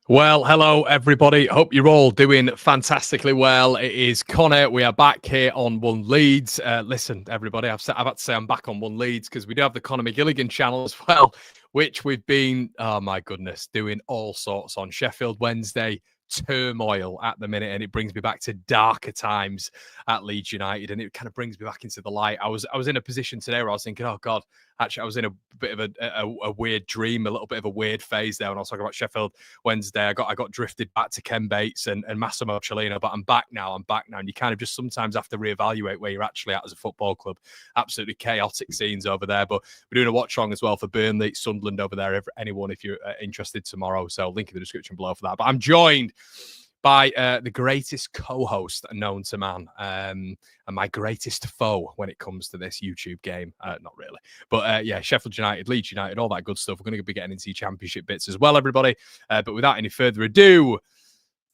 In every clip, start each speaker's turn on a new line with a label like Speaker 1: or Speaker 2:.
Speaker 1: Well, hello everybody. Hope you're all doing fantastically well. It is Conor. We are back here on One Leeds. Listen, everybody, I've had to say I'm back on One Leeds because we do have the Conor McGilligan channel as well, which we've been, oh my goodness, doing all sorts on. Sheffield Wednesday turmoil at the minute, and it brings me back to darker times at Leeds United, and it kind of brings me back into the light. I was in a position today where I was thinking, oh God, actually I was in a bit of a weird dream, a little bit of a weird phase there when I was talking about Sheffield Wednesday. I got drifted back to Ken Bates and Massimo Cellino, but I'm back now. And you kind of just sometimes have to reevaluate where you're actually at as a football club. Absolutely chaotic scenes over there, but we're doing a watch along as well for Burnley, Sunderland over there. Anyone if you're interested tomorrow, so link in the description below for that. But I'm joined by the greatest co-host known to man, and my greatest foe when it comes to this YouTube game. Not really, but yeah, Sheffield United, Leeds United, all that good stuff. We're going to be getting into championship bits as well, everybody. But without any further ado,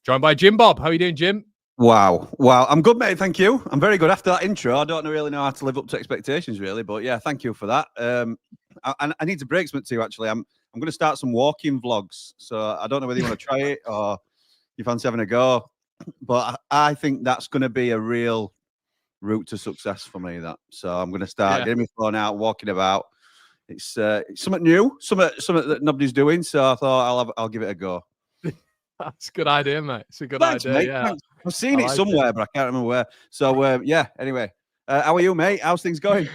Speaker 1: joined by Jim Bob. How are you doing, Jim?
Speaker 2: Wow. I'm good, mate. Thank you. I'm very good after that intro. I don't really know how to live up to expectations, really, but yeah, thank you for that. I need to break something to you, actually. I'm going to start some walking vlogs, so I don't know whether you want to try it or you fancy having a go, but I think that's going to be a real route to success for me. So I'm going to start getting my phone out, walking about. It's something new, something that nobody's doing. So I thought I'll give it a go.
Speaker 1: That's a good idea, mate. It's a good idea.
Speaker 2: Mate.
Speaker 1: Yeah,
Speaker 2: Thanks. I've seen it somewhere, but I can't remember where. So yeah. Anyway, how are you, mate? How's things going?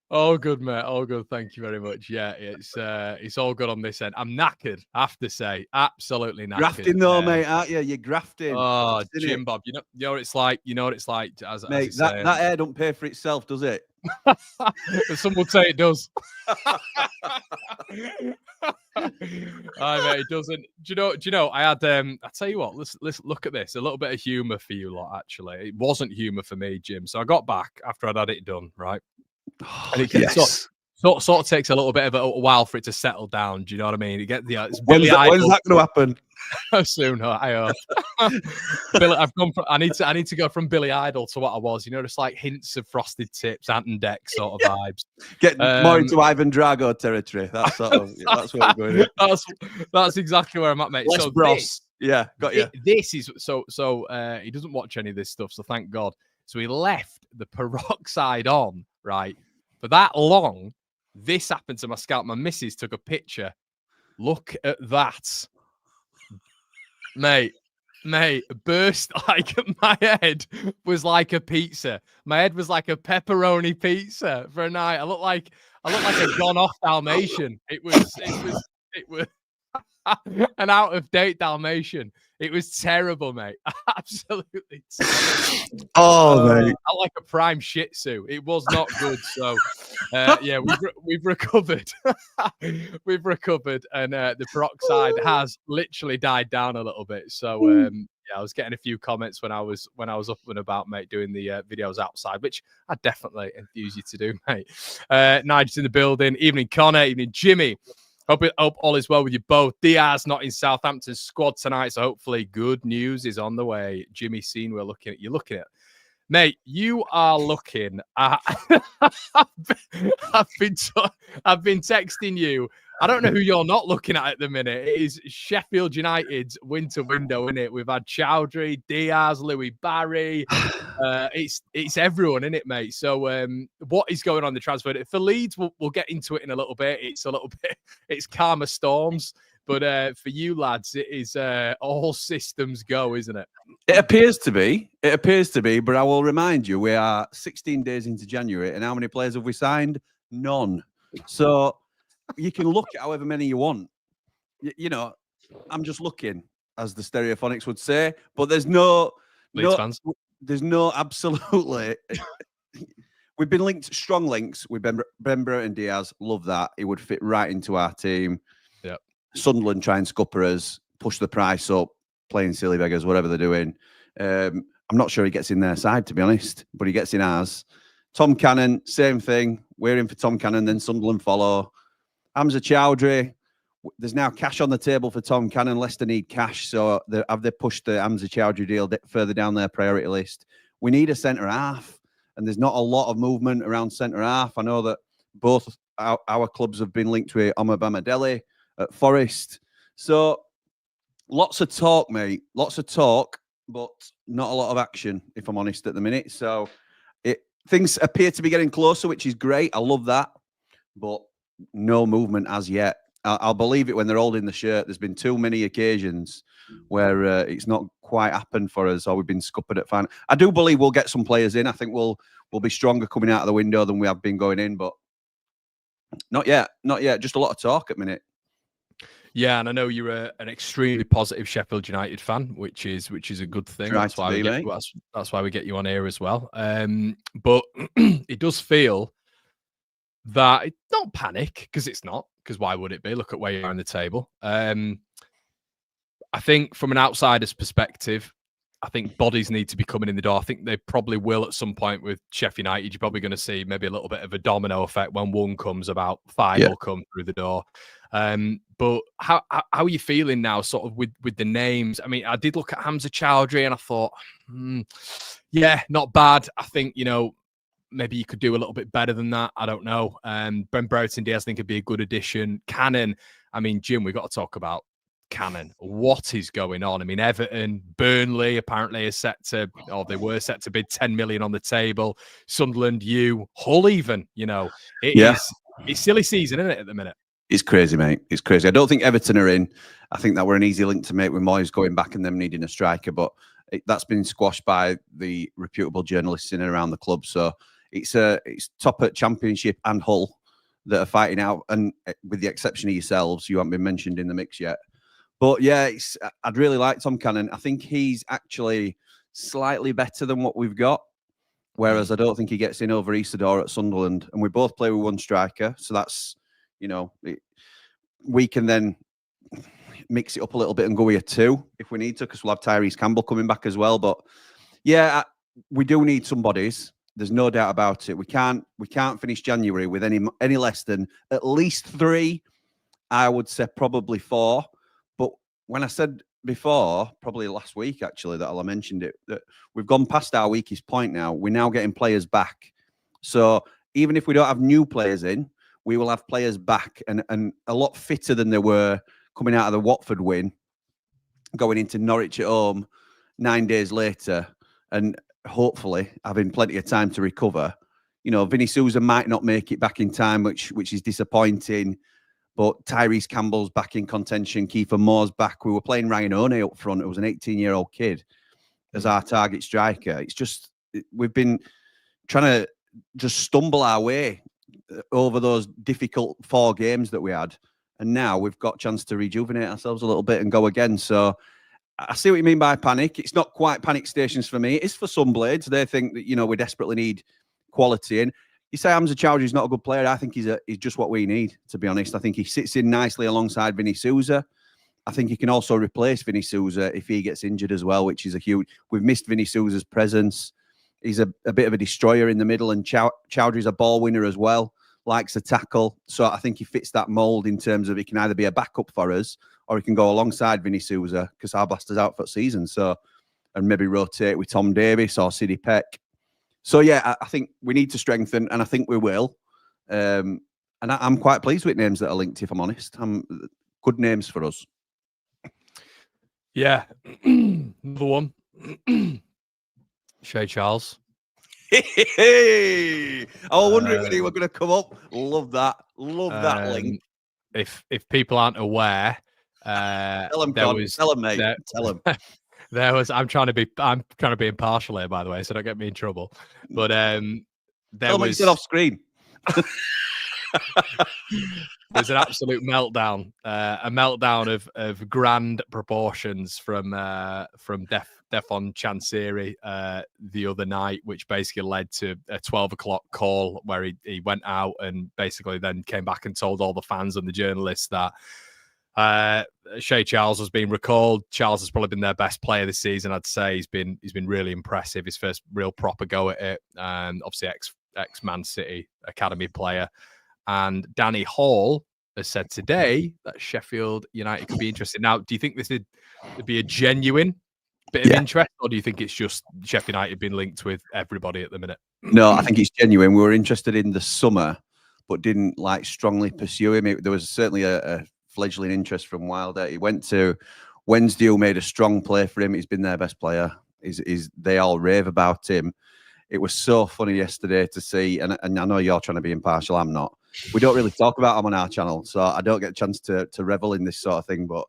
Speaker 1: All good, mate. All good. Thank you very much. Yeah, it's all good on this end. I'm knackered, I have to say. Absolutely knackered.
Speaker 2: Grafting though, mate, aren't you? You're grafting.
Speaker 1: Oh, Jim Bob, you know what it's like. You know what it's like.
Speaker 2: Mate, that hair don't pay for itself, does it?
Speaker 1: Some would say it does. Mate, it doesn't. Do you know? I had I tell you what. Let's look at this. A little bit of humor for you lot. Actually, it wasn't humor for me, Jim. So I got back after I'd had it done, right? And it sort of takes a little bit of a while for it to settle down. Do you know what I mean? You get it's Billy Idol.
Speaker 2: When's that going to happen?
Speaker 1: Soon, I hope. I've gone from. I need to go from Billy Idol to what I was. You know, just like hints of Frosted Tips, Ant and Dec sort of vibes.
Speaker 2: Get more into Ivan Drago territory. That's sort of that's where we're going.
Speaker 1: That's exactly where I'm at, mate.
Speaker 2: Less
Speaker 1: so
Speaker 2: Bros. Yeah, got you.
Speaker 1: This is so. He doesn't watch any of this stuff, so thank God. So he left the peroxide on, right, for that long. This happened to my scalp. My missus took a picture. Look at that. Mate, burst like my head was like a pizza. My head was like a pepperoni pizza for a night. I look like a gone off Dalmatian. It was an out of date Dalmatian. It was terrible, mate. Absolutely terrible.
Speaker 2: Mate.
Speaker 1: I like a prime Shih Tzu. It was not good. So, yeah, we've recovered. We've recovered, and the peroxide has literally died down a little bit. So, yeah, I was getting a few comments when I was up and about, mate, doing the videos outside, which I definitely enthuse you to do, mate. Nigel's in the building. Evening, Conor. Evening, Jimmy. Hope all is well with you both. Diaz not in Southampton's squad tonight, so hopefully good news is on the way. Jimmy Scene, you're looking at. Mate, you are looking at. I've been texting you. I don't know who you're not looking at the minute. It is Sheffield United's winter window, isn't it? We've had Chowdhury, Diaz, Louis Barry. It's everyone, isn't it, mate? So what is going on in the transfer for Leeds? We'll get into it in a little bit. It's calmer storms. But for you lads, it is all systems go, isn't it?
Speaker 2: It appears to be. But I will remind you, we are 16 days into January, and how many players have we signed? None. So you can look at however many you want. You know, I'm just looking, as the Stereophonics would say. But there's no
Speaker 1: fans.
Speaker 2: There's no absolutely. We've been linked, strong links with Bembra and Diaz. Love that. It would fit right into our team.
Speaker 1: Yeah.
Speaker 2: Sunderland try and scupper us, push the price up, playing silly beggars, whatever they're doing. I'm not sure he gets in their side, to be honest, but he gets in ours. Tom Cannon, same thing. We're in for Tom Cannon, then Sunderland follow. Hamza Chowdhury, there's now cash on the table for Tom Cannon. Leicester need cash, so have they pushed the Hamza Chowdhury deal further down their priority list? We need a centre-half, and there's not a lot of movement around centre-half. I know that both our clubs have been linked with Omar Bamadeli at Forest. So Lots of talk, mate. Lots of talk, but not a lot of action, if I'm honest, at the minute. So things appear to be getting closer, which is great. I love that, but no movement as yet. I'll believe it when they're holding the shirt. There's been too many occasions where it's not quite happened for us, or we've been scuppered at fan. I do believe we'll get some players in. I think we'll be stronger coming out of the window than we have been going in, but not yet. Not yet. Just a lot of talk at the minute.
Speaker 1: Yeah, and I know you're an extremely positive Sheffield United fan, which is a good thing. That's why we get you on here as well. But it does feel that it's not panic, because it's not. Because why would it be? Look at where you are in the table. I think from an outsider's perspective, I think bodies need to be coming in the door. I think they probably will at some point with Sheffield United. You're probably going to see maybe a little bit of a domino effect. When one comes, about five will come through the door. But how are you feeling now, sort of with the names? I mean, I did look at Hamza Chowdhury and I thought, yeah, not bad. I think, maybe you could do a little bit better than that. I don't know. Ben Brereton Diaz, I think, would be a good addition. Cannon, I mean, Jim, we've got to talk about Cannon. What is going on? I mean, Everton, Burnley apparently they were set to bid 10 million on the table. Sunderland, Hull even, it's silly season, isn't it, at the minute?
Speaker 2: It's crazy, mate. It's crazy. I don't think Everton are in. I think that we're an easy link to make with Moyes going back and them needing a striker, but that's been squashed by the reputable journalists in and around the club. So it's top at Championship and Hull that are fighting out, and with the exception of yourselves, you haven't been mentioned in the mix yet. But yeah, I'd really like Tom Cannon. I think he's actually slightly better than what we've got, whereas I don't think he gets in over Isidore at Sunderland. And we both play with one striker, so that's, we can then mix it up a little bit and go with a two if we need to, because we'll have Tyrese Campbell coming back as well. But yeah, we do need some bodies. There's no doubt about it. We can't finish January with any less than at least 3. I would say probably 4. But when I said before, probably last week actually, that I mentioned it, that we've gone past our weakest point now. We're now getting players back. So even if we don't have new players in, we will have players back and a lot fitter than they were coming out of the Watford win, going into Norwich at home 9 days later, and hopefully having plenty of time to recover. Vinny Souza might not make it back in time, which is disappointing. But Tyrese Campbell's back in contention. Kiefer Moore's back. We were playing Ryan Oney up front. It was an 18-year-old kid as our target striker. It's just, we've been trying to just stumble our way over those difficult 4 games that we had. And now we've got a chance to rejuvenate ourselves a little bit and go again. So I see what you mean by panic. It's not quite panic stations for me. It's for some blades. They think that, we desperately need quality. And you say Hamza Chowdhury's not a good player. I think he's just what we need, to be honest. I think he sits in nicely alongside Vinny Souza. I think he can also replace Vinny Souza if he gets injured as well, which is a huge... We've missed Vinny Souza's presence. He's a bit of a destroyer in the middle, and Chowdhury's a ball winner as well, likes a tackle. So I think he fits that mould in terms of he can either be a backup for us or he can go alongside Vinny Souza, because our blaster's out for season. So, and maybe rotate with Tom Davis or Sidney Peck. So yeah, I think we need to strengthen, and I think we will. And I'm quite pleased with names that are linked, if I'm honest. Good names for us.
Speaker 1: Yeah. Another one. Shay Charles.
Speaker 2: Hey, I was wondering when he were going to come up. Love that. Love that link.
Speaker 1: If people aren't aware,
Speaker 2: tell them, mate. Tell them.
Speaker 1: There was. I'm trying to be impartial here, by the way, so don't get me in trouble. But
Speaker 2: tell was off screen.
Speaker 1: There's an absolute meltdown, a meltdown of grand proportions from Defon Chansiri the other night, which basically led to a 12 o'clock call where he went out and basically then came back and told all the fans and the journalists that Shay Charles was being recalled. Charles has probably been their best player this season. I'd say he's been really impressive. His first real proper go at it, and obviously ex Man City academy player. And Danny Hall has said today that Sheffield United could be interested. Now, do you think this would be a genuine bit of interest, or do you think it's just Sheffield United being linked with everybody at the minute?
Speaker 2: No, I think it's genuine. We were interested in the summer, but didn't strongly pursue him. There was certainly a fledgling interest from Wilder. He went to Wednesday, who made a strong play for him, he's been their best player. They all rave about him. It was so funny yesterday to see, and I know you're trying to be impartial, I'm not. We don't really talk about him on our channel, so I don't get a chance to revel in this sort of thing. But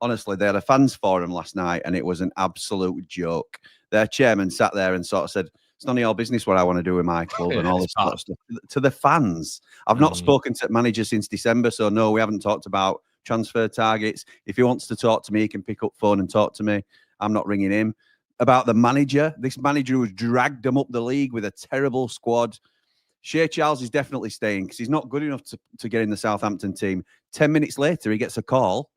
Speaker 2: honestly, they had a fans forum last night, and it was an absolute joke. Their chairman sat there and sort of said, "It's none of your business what I want to do with my club," and all this sort of stuff to the fans. I've not spoken to the manager since December, so no, we haven't talked about transfer targets. If he wants to talk to me, he can pick up phone and talk to me. I'm not ringing him. About the manager, this manager who's dragged them up the league with a terrible squad. Shea Charles is definitely staying because he's not good enough to get in the Southampton team. 10 minutes later, he gets a call,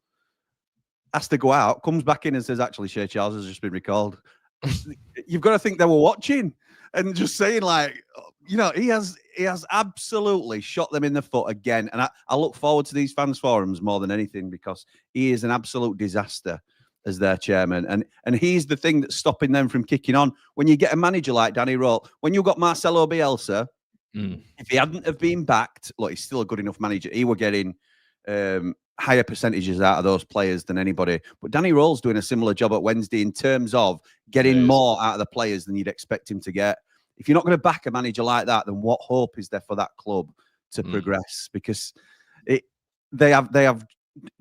Speaker 2: has to go out, comes back in and says, actually, Shea Charles has just been recalled. You've got to think they were watching and just saying, like, you know, he has absolutely shot them in the foot again. And I look forward to these fans forums more than anything because he is an absolute disaster as their chairman. And he's the thing that's stopping them from kicking on. When you get a manager like Danny Rose, when you got Marcelo Bielsa, if he hadn't have been backed, look, he's still a good enough manager. He were getting higher percentages out of those players than anybody. But Danny Rose doing a similar job at Wednesday in terms of getting more out of the players than you'd expect him to get. If you're not going to back a manager like that, then what hope is there for that club to progress? Because they have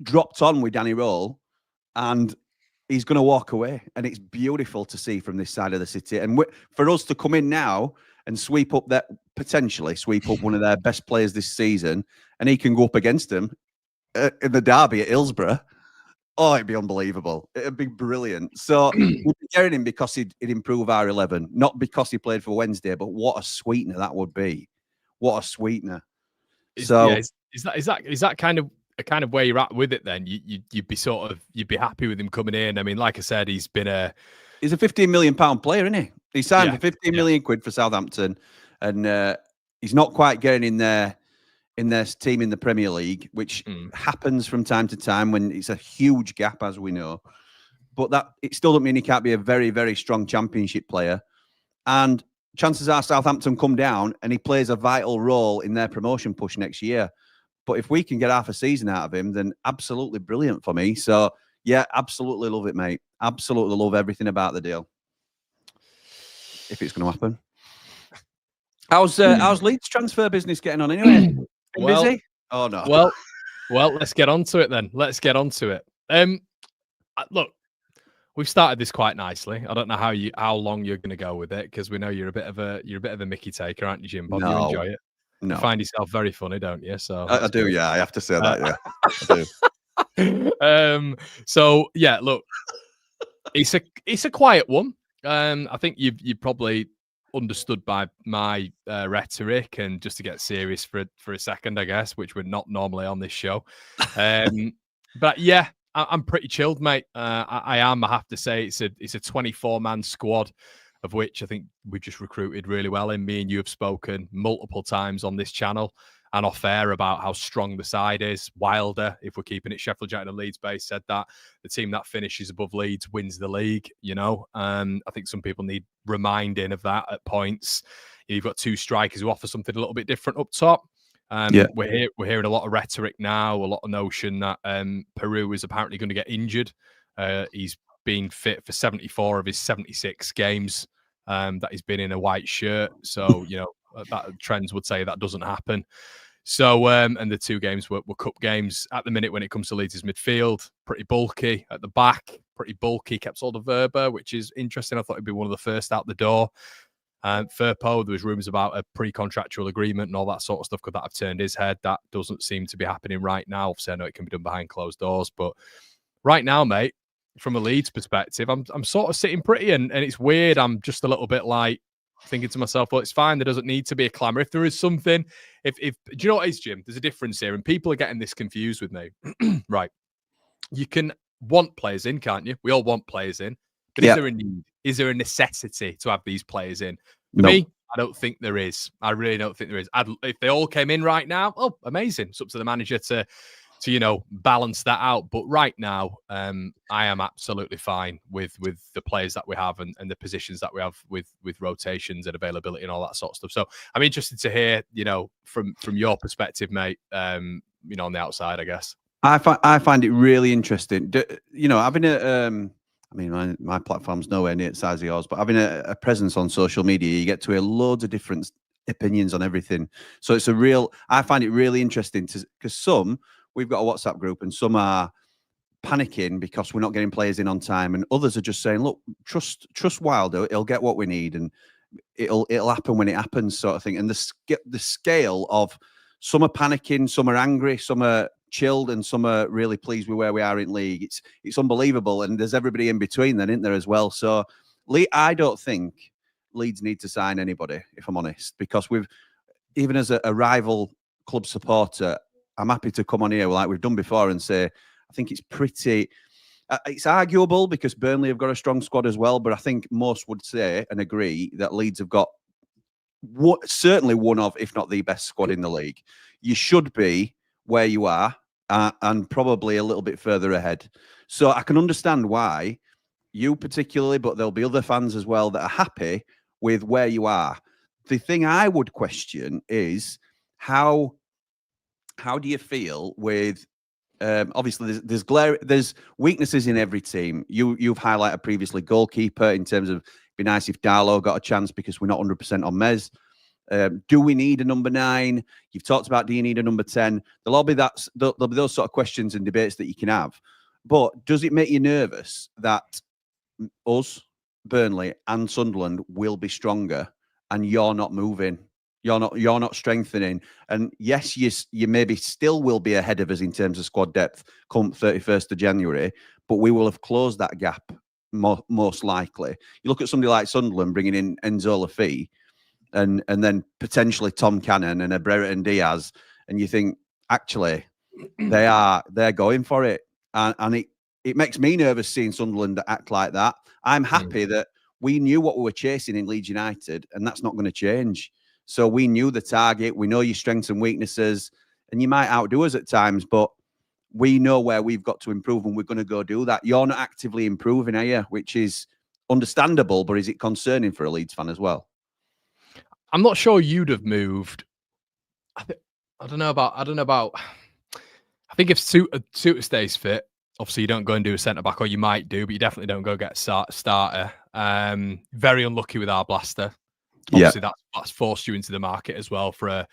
Speaker 2: dropped on with Danny Rose, and he's going to walk away. And it's beautiful to see from this side of the city. And for us to come in now and potentially sweep up one of their best players this season, and he can go up against them in the derby at Hillsborough. Oh, it'd be unbelievable. It'd be brilliant. So we'd be getting him because he'd improve our 11, not because he played for Wednesday, but what a sweetener that would be. What a sweetener.
Speaker 1: Is that kind of where you're at with it then? You'd be happy with him coming in. I mean, like I said, he's a
Speaker 2: £15 million player, isn't he? He signed for 15 million quid for Southampton, and he's not quite getting in their team in the Premier League, which happens from time to time when it's a huge gap, as we know. But that it still doesn't mean he can't be a very, very strong Championship player. And chances are Southampton come down and he plays a vital role in their promotion push next year. But if we can get half a season out of him, then absolutely brilliant for me. So, yeah, absolutely love it, mate. Absolutely love everything about the deal. If it's going to happen. How's Leeds transfer business getting on anyway? Busy? Oh, no.
Speaker 1: Well, let's get on to it then. Let's get on to it. Look, we've started this quite nicely. I don't know how long you're going to go with it because we know you're a bit of a Mickey taker, aren't you, Jim Bob?
Speaker 2: No.
Speaker 1: You enjoy it.
Speaker 2: No.
Speaker 1: You find yourself very funny, don't you? So
Speaker 2: I do, good. Yeah. I have to say that, yeah.
Speaker 1: I do. So yeah, look, it's a quiet one. I think you probably understood by my rhetoric, and just to get serious for a second, I guess, which we're not normally on this show. But yeah, I'm pretty chilled, mate. I am. I have to say, it's a 24-man squad, of which I think we just recruited really well. And me and you have spoken multiple times on this channel and off air about how strong the side is. Wilder, if we're keeping it Sheffield United and Leeds based, said that the team that finishes above Leeds wins the league. You know, I think some people need reminding of that at points. You've got two strikers who offer something a little bit different up top. We're hearing a lot of rhetoric now, a lot of notion that Peru is apparently going to get injured. He's been fit for 74 of his 76 games that he's been in a white shirt. So, you know, that trends would say that doesn't happen. So, and the two games were cup games. At the minute, when it comes to Leeds' midfield, pretty bulky. At the back, pretty bulky. Kept hold of Verba, which is interesting. I thought he'd be one of the first out the door. Firpo, there was rumours about a pre-contractual agreement and all that sort of stuff. Could that have turned his head? That doesn't seem to be happening right now. Obviously, I know it can be done behind closed doors, but right now, mate, from a Leeds perspective, I'm sort of sitting pretty, and it's weird. I'm just a little bit like thinking to myself, well, it's fine. There doesn't need to be a clamour. If there is something, do you know what it is, Jim? There's a difference here, and people are getting this confused with me. Right. You can want players in, can't you? We all want players in. But is there a need? Is there a necessity to have these players in? For me, I don't think there is. I really don't think there is. If they all came in right now, oh, amazing. It's up to the manager to you know, balance that out. But right now, I am absolutely fine with the players that we have and the positions that we have with rotations and availability and all that sort of stuff. So I'm interested to hear, you know, from your perspective, mate, you know, on the outside, I guess.
Speaker 2: I find it really interesting. Having I mean, my platform's nowhere near the size of yours, but having a presence on social media, you get to hear loads of different opinions on everything. So I find it really interesting because we've got a WhatsApp group and some are panicking because we're not getting players in on time, and others are just saying, look, trust Wilder, he'll get what we need, and it'll happen when it happens, sort of thing. And the scale of some are panicking, some are angry, some are chilled, and some are really pleased with where we are in league. It's unbelievable, and there's everybody in between then, isn't there, as well? So I don't think Leeds need to sign anybody, if I'm honest, because even as a rival club supporter, I'm happy to come on here like we've done before and say I think it's arguable because Burnley have got a strong squad as well, but I think most would say and agree that Leeds have got certainly one of, if not the best squad in the league. You should be where you are and probably a little bit further ahead. So I can understand why you particularly, but there'll be other fans as well that are happy with where you are. The thing I would question is how do you feel with obviously there's weaknesses in every team. You've highlighted previously goalkeeper in terms of it'd be nice if Darlow got a chance because we're not 100% on Mez. Do we need a number 9? You've talked about do you need a number 10? There'll be those sort of questions and debates that you can have. But does it make you nervous that us, Burnley, and Sunderland will be stronger, and you're not moving? You're not strengthening. And yes, you maybe still will be ahead of us in terms of squad depth come 31st of January, but we will have closed that gap most likely. You look at somebody like Sunderland bringing in Enzo Lafie and then potentially Tom Cannon and a Brereton Diaz, and you think actually they're going for it, and it makes me nervous seeing Sunderland act like that. I'm happy that we knew what we were chasing in Leeds United, and that's not going to change. So we knew the target. We know your strengths and weaknesses, and you might outdo us at times, but we know where we've got to improve, and we're going to go do that. You're not actively improving, are you? Which is understandable, but is it concerning for a Leeds fan as well?
Speaker 1: I'm not sure you'd have moved. I don't know about. I think if Suter stays fit, obviously you don't go and do a centre back, or you might do, but you definitely don't go get a starter. Very unlucky with our Blaster. Obviously, that's forced you into the market as well for a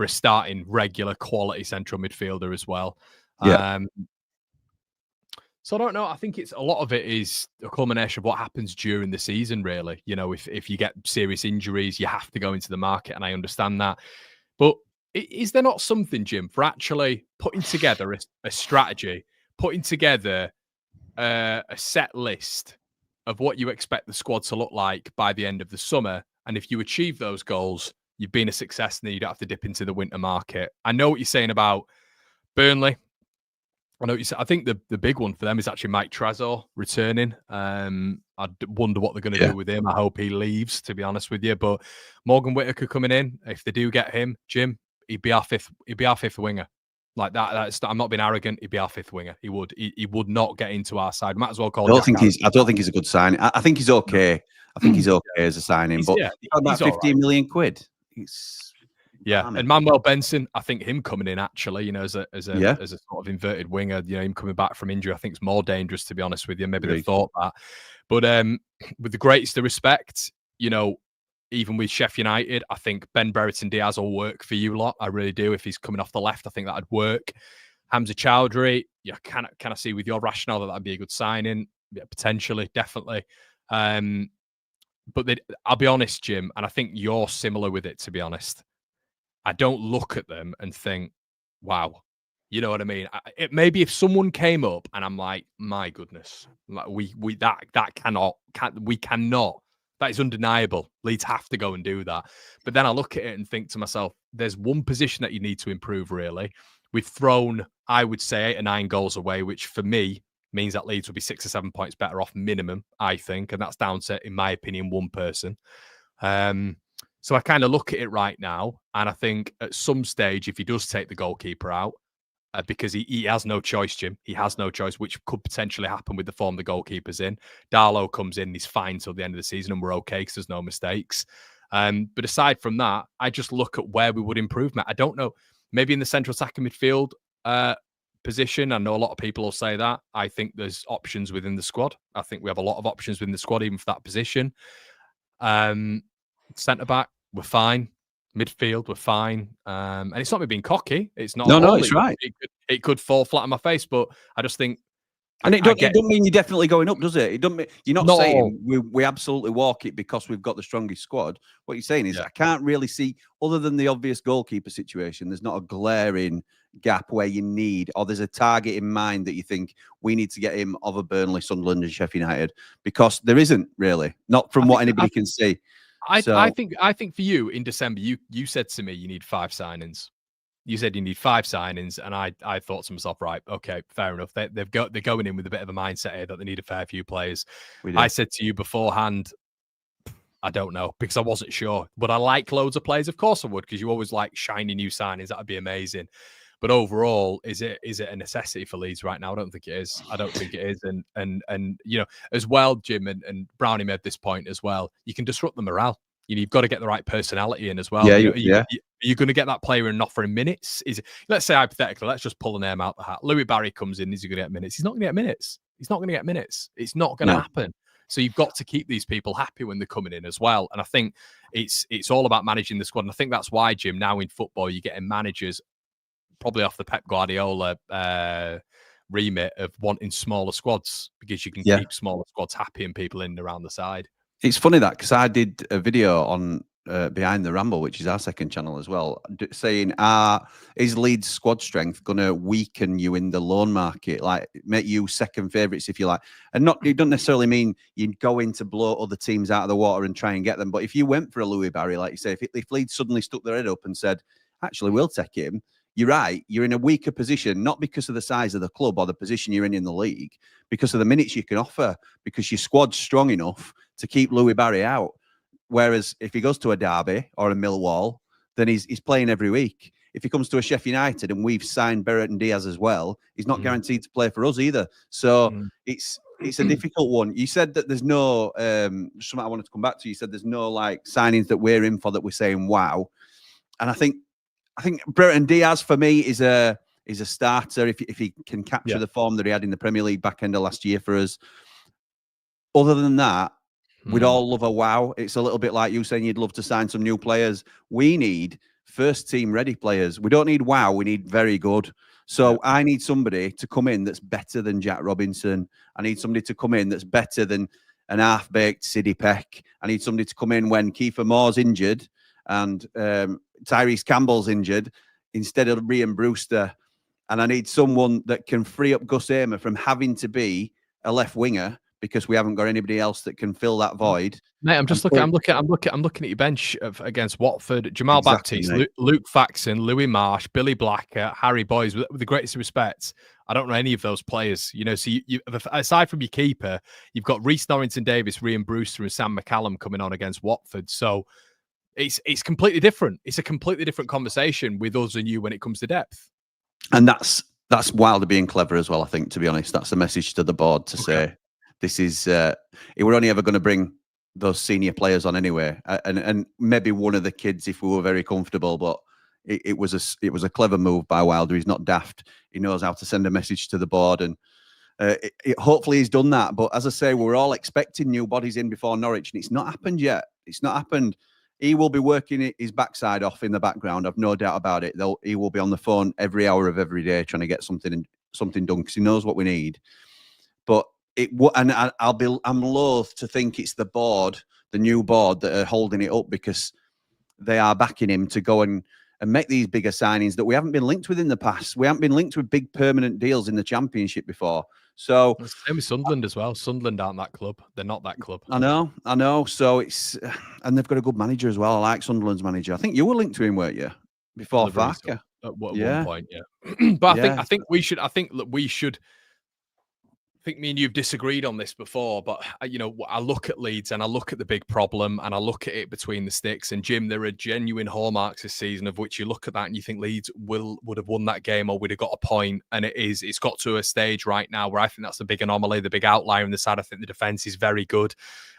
Speaker 1: starting regular quality central midfielder as well.
Speaker 2: Yeah.
Speaker 1: So I don't know. I think it's a lot of it is a culmination of what happens during the season, really. You know, if you get serious injuries, you have to go into the market, and I understand that. But is there not something, Jim, for actually putting together a strategy, putting together a set list of what you expect the squad to look like by the end of the summer? And if you achieve those goals, you've been a success, and then you don't have to dip into the winter market. I know what you're saying about Burnley. I know what you say. I think the big one for them is actually Mike Trezor returning. I wonder what they're going to do with him. I hope he leaves, to be honest with you. But Morgan Whittaker coming in, if they do get him, Jim, he'd be our fifth winger. Like that. I'm not being arrogant. He'd be our fifth winger. He would. He would not get into our side. Might as well call.
Speaker 2: I don't think he's a good signing. I think he's okay. I think he's okay as a signing, but about 15 million quid.
Speaker 1: And Manuel Benson, I think him coming in actually, you know, as a sort of inverted winger, you know, him coming back from injury, I think is more dangerous, to be honest with you. Maybe they thought that, but with the greatest of respect, you know, even with Sheffield United, I think Ben Brereton Diaz will work for you lot. I really do. If he's coming off the left, I think that'd work. Hamza Chowdhury, yeah, can I see with your rationale that'd be a good signing? Yeah, potentially, definitely. But I'll be honest, Jim, and I think you're similar with it, to be honest. I don't look at them and think, wow, you know what I mean? Maybe if someone came up and I'm like, my goodness, like we cannot, that is undeniable. Leeds have to go and do that. But then I look at it and think to myself, there's one position that you need to improve, really. We've thrown, I would say, 8 or 9 goals away, which for me means that Leeds will be 6 or 7 points better off minimum, I think. And that's down to, in my opinion, one person. So I kind of look at it right now, and I think at some stage, if he does take the goalkeeper out, because he has no choice, Jim. He has no choice, which could potentially happen with the form the goalkeeper's in. Darlow comes in, he's fine till the end of the season, and we're okay because there's no mistakes. But aside from that, I just look at where we would improve. I don't know. Maybe in the central attacking midfield, position. I know a lot of people will say that. I think there's options within the squad. I think we have a lot of options within the squad, even for that position. Centre back, we're fine. Midfield, we're fine. And it's not me being cocky. It's not.
Speaker 2: No, it's right.
Speaker 1: It could fall flat on my face, but I just think.
Speaker 2: And it doesn't mean you're definitely going up, does it? It doesn't mean, you're not saying we absolutely walk it because we've got the strongest squad. What you're saying is I can't really see, other than the obvious goalkeeper situation, there's not a glaring gap where you need, or there's a target in mind that you think we need to get him over Burnley, Sunderland and Sheffield United, because there isn't really, not from what anybody can see.
Speaker 1: I think for you in December, you said to me you need 5 signings. You said you need 5 signings, and I thought to myself, right, okay, fair enough. They're going in with a bit of a mindset here that they need a fair few players. I said to you beforehand, I don't know, because I wasn't sure. Would I like loads of players? Of course I would, because you always like shiny new signings. That would be amazing. But overall, is it a necessity for Leeds right now? I don't think it is. I don't think it is. And you know, as well, Jim and Brownie made this point as well. You can disrupt the morale. You've got to get the right personality in as well. You're going to get that player and not for minutes. Let's say hypothetically, let's just pull a name out the hat. Louis Barry comes in. Is he going to get minutes? He's not going to get minutes. He's not going to get minutes. It's not going to happen. So you've got to keep these people happy when they're coming in as well. And I think it's all about managing the squad. And I think that's why, Jim, now in football, you're getting managers probably off the Pep Guardiola remit of wanting smaller squads, because you can keep smaller squads happy and people in and around the side.
Speaker 2: It's funny that, because I did a video on Behind the Ramble, which is our second channel as well, saying, is Leeds squad strength going to weaken you in the loan market, like make you second favourites, if you like? And it doesn't necessarily mean you go in to blow other teams out of the water and try and get them. But if you went for a Louis Barry, like you say, if Leeds suddenly stuck their head up and said, actually, we'll take him, you're right. You're in a weaker position, not because of the size of the club or the position you're in the league, because of the minutes you can offer, because your squad's strong enough to keep Louis Barry out. Whereas if he goes to a Derby or a Millwall, then he's playing every week. If he comes to a Sheffield United and we've signed Barrett and Diaz as well, he's not guaranteed to play for us either. So it's a difficult one. You said that there's no something I wanted to come back to. You said there's no like signings that we're in for that we're saying wow. And I think Barrett and Diaz for me is a starter if he can capture the form that he had in the Premier League back end of last year for us. Other than that, we'd all love a wow. It's a little bit like you saying you'd love to sign some new players. We need first team ready players. We don't need wow. We need very good. So I need somebody to come in that's better than Jack Robinson. I need somebody to come in that's better than an half-baked Siddy Peck. I need somebody to come in when Kiefer Moore's injured and Tyrese Campbell's injured instead of Ryan Brewster. And I need someone that can free up Gus Hamer from having to be a left winger, because we haven't got anybody else that can fill that void.
Speaker 1: Mate, I'm looking at your bench against Watford. Jamal Baptiste, Luke Faxon, Louis Marsh, Billy Blacker, Harry Boyes. With the greatest respect, I don't know any of those players. You know, so you aside from your keeper, you've got Reece Norrington-Davis, Ryan Brewster, and Sam McCallum coming on against Watford. So it's completely different. It's a completely different conversation with us and you when it comes to depth.
Speaker 2: And that's Wilder being clever as well, I think, to be honest. That's a message to the board to say, this is, we're only ever going to bring those senior players on anyway. And maybe one of the kids if we were very comfortable, but it was a clever move by Wilder. He's not daft. He knows how to send a message to the board. And hopefully he's done that. But as I say, we're all expecting new bodies in before Norwich, and it's not happened yet. It's not happened. He will be working his backside off in the background. I've no doubt about it. He will be on the phone every hour of every day trying to get something done, because he knows what we need. But I'm loath to think it's the board, the new board, that are holding it up, because they are backing him to go and make these bigger signings that we haven't been linked with in the past. We haven't been linked with big permanent deals in the Championship before. So
Speaker 1: same with Sunderland as well. Sunderland aren't that club. They're not that club.
Speaker 2: I know. So and they've got a good manager as well. I like Sunderland's manager. I think you were linked to him, weren't you? Before Farker.
Speaker 1: At one point, yeah. But I think we should. think me and you've disagreed on this before, but I look at Leeds and I look at the big problem and I look at it between the sticks. And Jim, there are genuine hallmarks this season of which you look at that and you think Leeds would have won that game or would have got a point. And it's got to a stage right now where I think that's the big anomaly, the big outlier on the side. I think the defense is very good.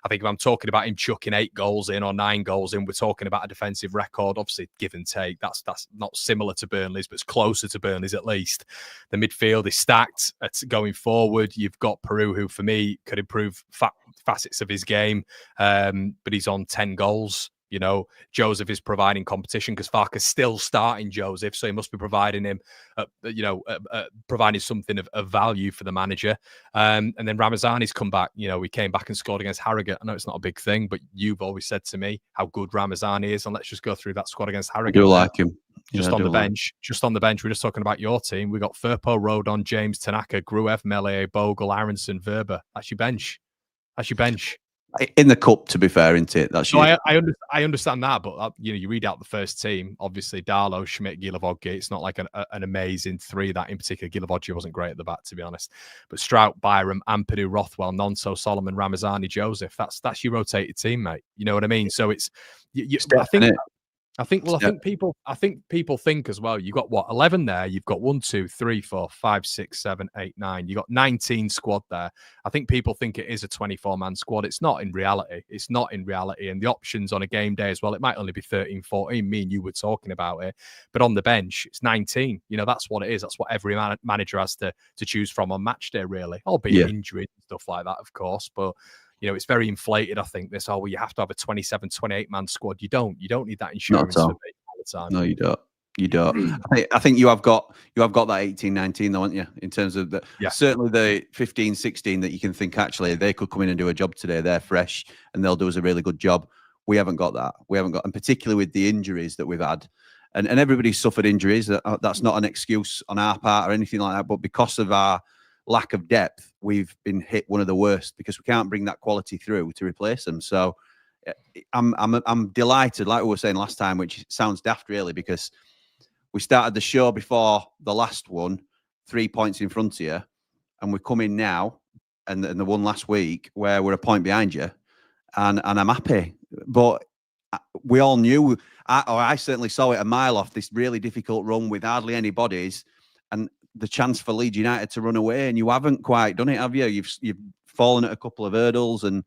Speaker 1: I think if I'm talking about him chucking 8 goals in or 9 goals in, we're talking about a defensive record, obviously give and take. That's not similar to Burnley's, but it's closer to Burnley's at least. The midfield is stacked. Going forward, you've got Peru, who for me could improve facets of his game, but he's on 10 goals. Joseph is providing competition because Farke's still starting Joseph, so he must be providing him, providing something of value for the manager. And then Ramazani's come back. He came back and scored against Harrogate. I know it's not a big thing, but you've always said to me how good Ramazani is, and let's just go through that squad against Harrogate.
Speaker 2: I do like him.
Speaker 1: Just on the bench. Just on the bench. We're just talking about your team. We got Firpo, Rodon, James, Tanaka, Gruev, Melee, Bogle, Aronson, Verba. That's your bench.
Speaker 2: In the cup, to be fair, isn't it? That's
Speaker 1: I understand that, but you read out the first team. Obviously, Darlow, Schmidt, Gilavodgi. It's not like an amazing 3 that in particular. Gilavodgi wasn't great at the back, to be honest. But Strout, Byram, Ampadu, Rothwell, Nonso, Solomon, Ramazani, Joseph. That's your rotated team, mate. You know what I mean? So it's I think people think as well. You got 11 there. You've got 1, 2, 3, 4, 5, 6, 7, 8, 9. You got 19 squad there. I think people think it is a 24-man squad. It's not in reality. And the options on a game day as well. It might only be 13, 14. Me and you were talking about it, but on the bench it's 19. That's what it is. That's what every manager has to choose from on match day, really. Albeit injuries and stuff like that, of course, but. It's very inflated, I think, this, you have to have a 27, 28-man squad. You don't need that insurance for me all the time.
Speaker 2: No, you don't. You don't. I think you have got that 18, 19, though, haven't you? In terms of certainly the 15, 16 that you can think, actually, they could come in and do a job today. They're fresh and they'll do us a really good job. We haven't got that. And particularly with the injuries that we've had. And everybody's suffered injuries. That's not an excuse on our part or anything like that. But because of our lack of depth, we've been hit one of the worst because we can't bring that quality through to replace them. So I'm delighted, like we were saying last time, which sounds daft really, because we started the show before the last one, 3 points in front of you, and we come in now and the one last week where we're a point behind you, and I'm happy. But we all knew, I certainly saw it a mile off, this really difficult run with hardly any bodies, and the chance for Leeds United to run away, and you haven't quite done it, have you? You've fallen at a couple of hurdles, and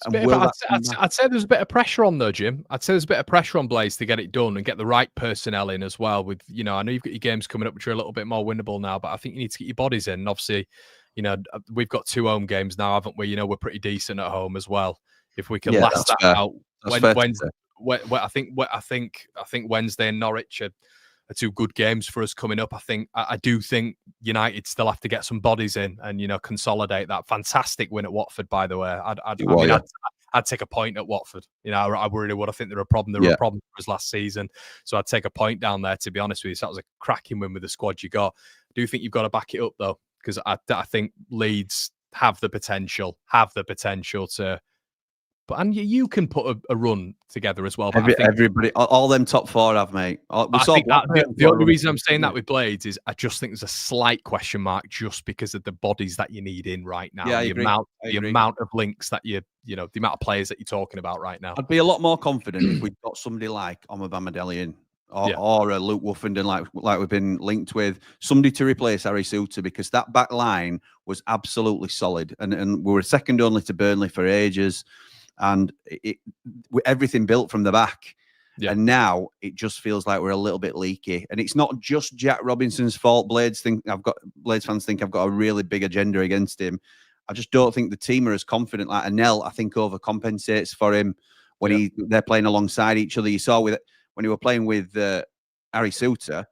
Speaker 1: I'd say there's a bit of pressure on though, Jim. I'd say there's a bit of pressure on Blaze to get it done and get the right personnel in as well. With I know you've got your games coming up which are a little bit more winnable now, but I think you need to get your bodies in. And obviously, we've got 2 home games now, haven't we? We're pretty decent at home as well. If we can last that
Speaker 2: fair.
Speaker 1: out, I think Wednesday and Norwich are 2 good games for us coming up. I do think United still have to get some bodies in and consolidate that. Fantastic win at Watford, by the way. I'd take a point at Watford. I really would. I think they're a problem. They were a problem for us last season, so I'd take a point down there. To be honest with you, so that was a cracking win with the squad you got. I do think you've got to back it up though, because I think Leeds have the potential to. And you can put a run together as well. But
Speaker 2: everybody, all them top 4 have, mate.
Speaker 1: The only reason I'm saying that with Blades is I just think there's a slight question mark just because of the bodies that you need in right now.
Speaker 2: Yeah,
Speaker 1: the amount of links that the amount of players that you're talking about right now.
Speaker 2: I'd be a lot more confident if we'd got somebody like Omobamidele in or a Luke Woofenden like we've been linked with, somebody to replace Harry Suter, because that back line was absolutely solid. And we were second only to Burnley for ages. And everything built from the back. And now it just feels like we're a little bit leaky. And it's not just Jack Robinson's fault. Blades fans think I've got a really big agenda against him. I just don't think the team are as confident. Like Anel, I think overcompensates for him when they're playing alongside each other. You saw when he were playing with Harry Suter,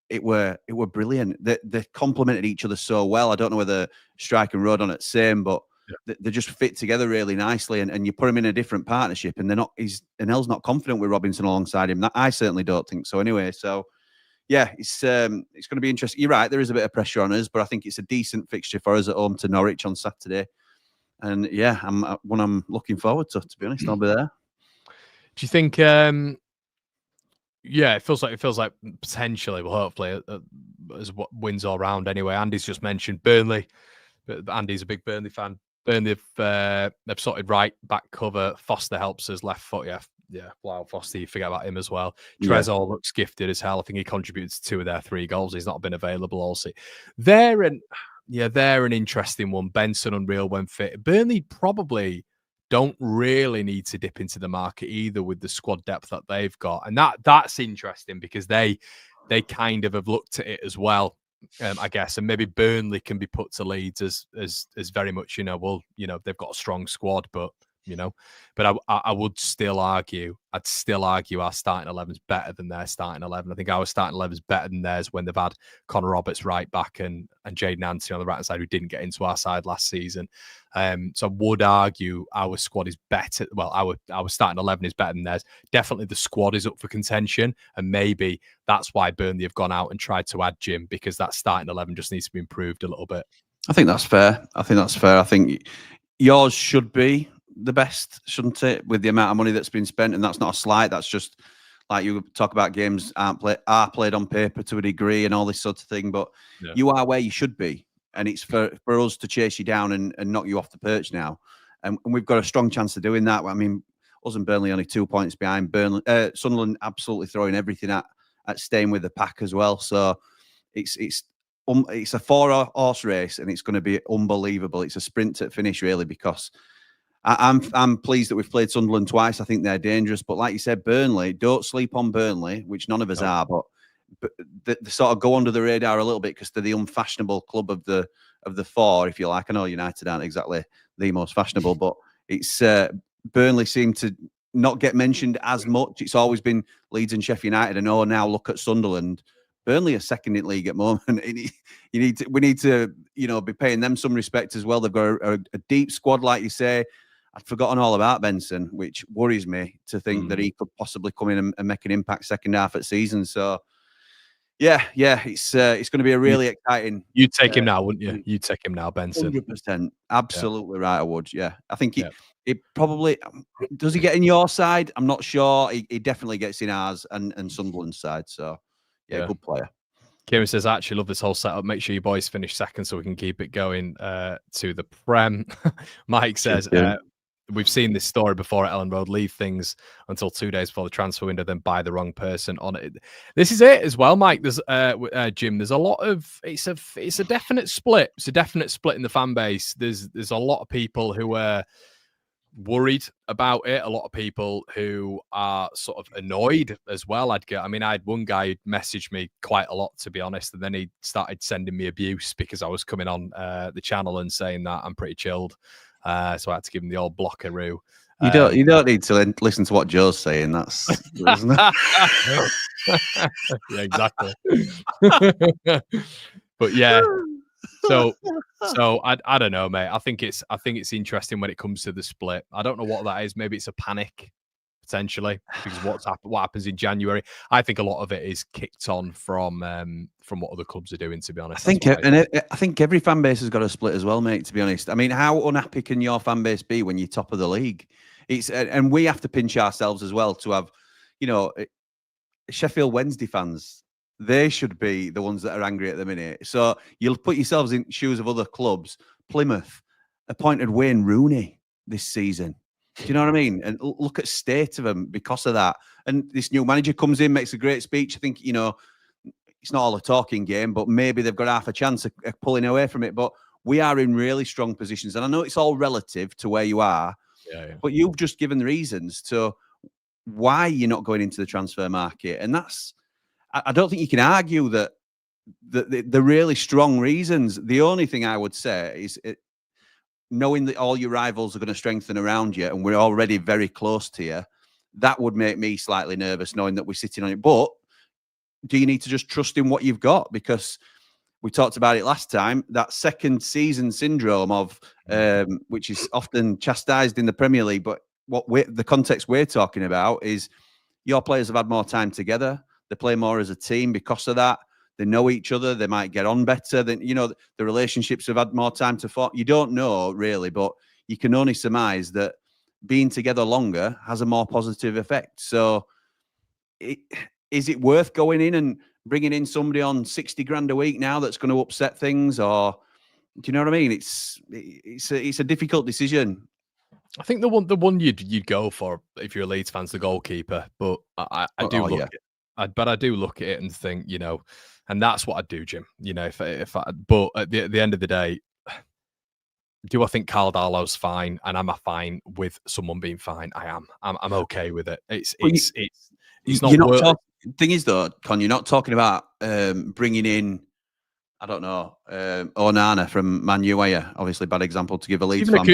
Speaker 2: it were brilliant. They complemented each other so well. I don't know whether Strike and Rodon are the same, but they just fit together really nicely, and you put him in a different partnership, and Anel's not confident with Robinson alongside him. I certainly don't think so. Anyway, so it's going to be interesting. You're right, there is a bit of pressure on us, but I think it's a decent fixture for us at home to Norwich on Saturday, and I'm looking forward to be honest. I'll be there.
Speaker 1: Do you think? It feels like potentially, well, hopefully, as what wins all round. Anyway, Andy's just mentioned Burnley Andy's a big Burnley fan. Burnley they've sorted right back cover. Foster helps us left foot. Yeah. Wow, Foster, you forget about him as well. Trezor looks gifted as hell. I think he contributes to 2 of their 3 goals. He's not been available all season. They're an interesting one. Benson unreal when fit. Burnley probably don't really need to dip into the market either with the squad depth that they've got, and that's interesting because they kind of have looked at it as well. I guess, and maybe Burnley can be put to Leeds as very much, they've got a strong squad, but I would still argue, our starting 11 is better than their starting 11. I think our starting 11 is better than theirs when they've had Conor Roberts right back and Jaden Anthony on the right side, who didn't get into our side last season. So I would argue our squad is better. Well, our starting 11 is better than theirs. Definitely the squad is up for contention, and maybe that's why Burnley have gone out and tried to add Jim, because that starting 11 just needs to be improved a little bit.
Speaker 2: I think that's fair. I think yours should be the best, shouldn't it, with the amount of money that's been spent? And that's not a slight. That's just like you talk about games are played on paper to a degree and all this sort of thing. But you are where you should be. And it's for us to chase you down and knock you off the perch now. And we've got a strong chance of doing that. I mean, us and Burnley only 2 points behind. Sunderland absolutely throwing everything at staying with the pack as well. So it's a 4-horse race, and it's going to be unbelievable. It's a sprint at finish, really, because I'm pleased that we've played Sunderland twice. I think they're dangerous. But like you said, Burnley, don't sleep on Burnley, which none of us are, but they sort of go under the radar a little bit because they're the unfashionable club of the 4, if you like. I know United aren't exactly the most fashionable, but it's Burnley seem to not get mentioned as much. It's always been Leeds and Sheffield United, and now look at Sunderland. Burnley are second in league at the moment. We need to be paying them some respect as well. They've got a deep squad, like you say. I'd forgotten all about Benson, which worries me to think that he could possibly come in and make an impact second half of the season. So, yeah, it's going to be a really exciting.
Speaker 1: You'd take him now, wouldn't you? You'd take him now, Benson.
Speaker 2: 100%. Absolutely right, I would. Yeah, I think he probably does. He get in your side? I'm not sure. He definitely gets in ours and Sunderland's side. So, yeah, good player.
Speaker 1: Kieran says, I actually love this whole setup. Make sure you boys finish second so we can keep it going to the Prem. Mike says, we've seen this story before at Ellen Road. Leave things until 2 days before the transfer window, then buy the wrong person on it. This is it as well, Mike. There's Jim. There's a lot of it's a definite split. It's a definite split in the fan base. There's a lot of people who are worried about it. A lot of people who are sort of annoyed as well. I had one guy who messaged me quite a lot, to be honest, and then he started sending me abuse because I was coming on the channel and saying that I'm pretty chilled. So I had to give him the old blockaroo.
Speaker 2: You don't need to listen to what Joe's saying. That's isn't it?
Speaker 1: Yeah, exactly. But yeah, so I don't know, mate. I think it's interesting when it comes to the split. I don't know what that is. Maybe it's a panic potentially because what happens in January. I think a lot of it is kicked on from what other clubs are doing. To be honest,
Speaker 2: I think every fan base has got a split as well, mate. To be honest, I mean, how unhappy can your fan base be when you're top of the league? And we have to pinch ourselves as well to have, Sheffield Wednesday fans. They should be the ones that are angry at the minute. So you'll put yourselves in shoes of other clubs. Plymouth appointed Wayne Rooney this season. Do you know what I mean? And look at state of them because of that. And this new manager comes in, makes a great speech. I think, it's not all a talking game, but maybe they've got half a chance of pulling away from it. But we are in really strong positions. And I know it's all relative to where you are, but you've just given the reasons to why you're not going into the transfer market. And I don't think you can argue that the really strong reasons. The only thing I would say is knowing that all your rivals are going to strengthen around you and we're already very close to you, that would make me slightly nervous knowing that we're sitting on it. But do you need to just trust in what you've got? Because we talked about it last time, that second season syndrome of which is often chastised in the Premier League. But the context we're talking about is your players have had more time together. They play more as a team because of that. They know each other. They might get on better. Than the relationships have had more time to form. You don't know really, but you can only surmise that being together longer has a more positive effect. So, is it worth going in and bringing in somebody on 60 grand a week now that's going to upset things, or Do you know what I mean? It's a difficult decision.
Speaker 1: I think the one you'd go for if you're a Leeds fan's the goalkeeper, but I do look at I do look at it and think, and that's what I'd do, Jim. But at the end of the day, do I think Carl Darlow's fine, and am I fine with someone being fine? I am. I'm okay with it. It's not worth.
Speaker 2: Thing is though, Con, you're not talking about bringing in, I don't know, Onana from Man U, are you? Obviously, bad example to give a Leeds fan.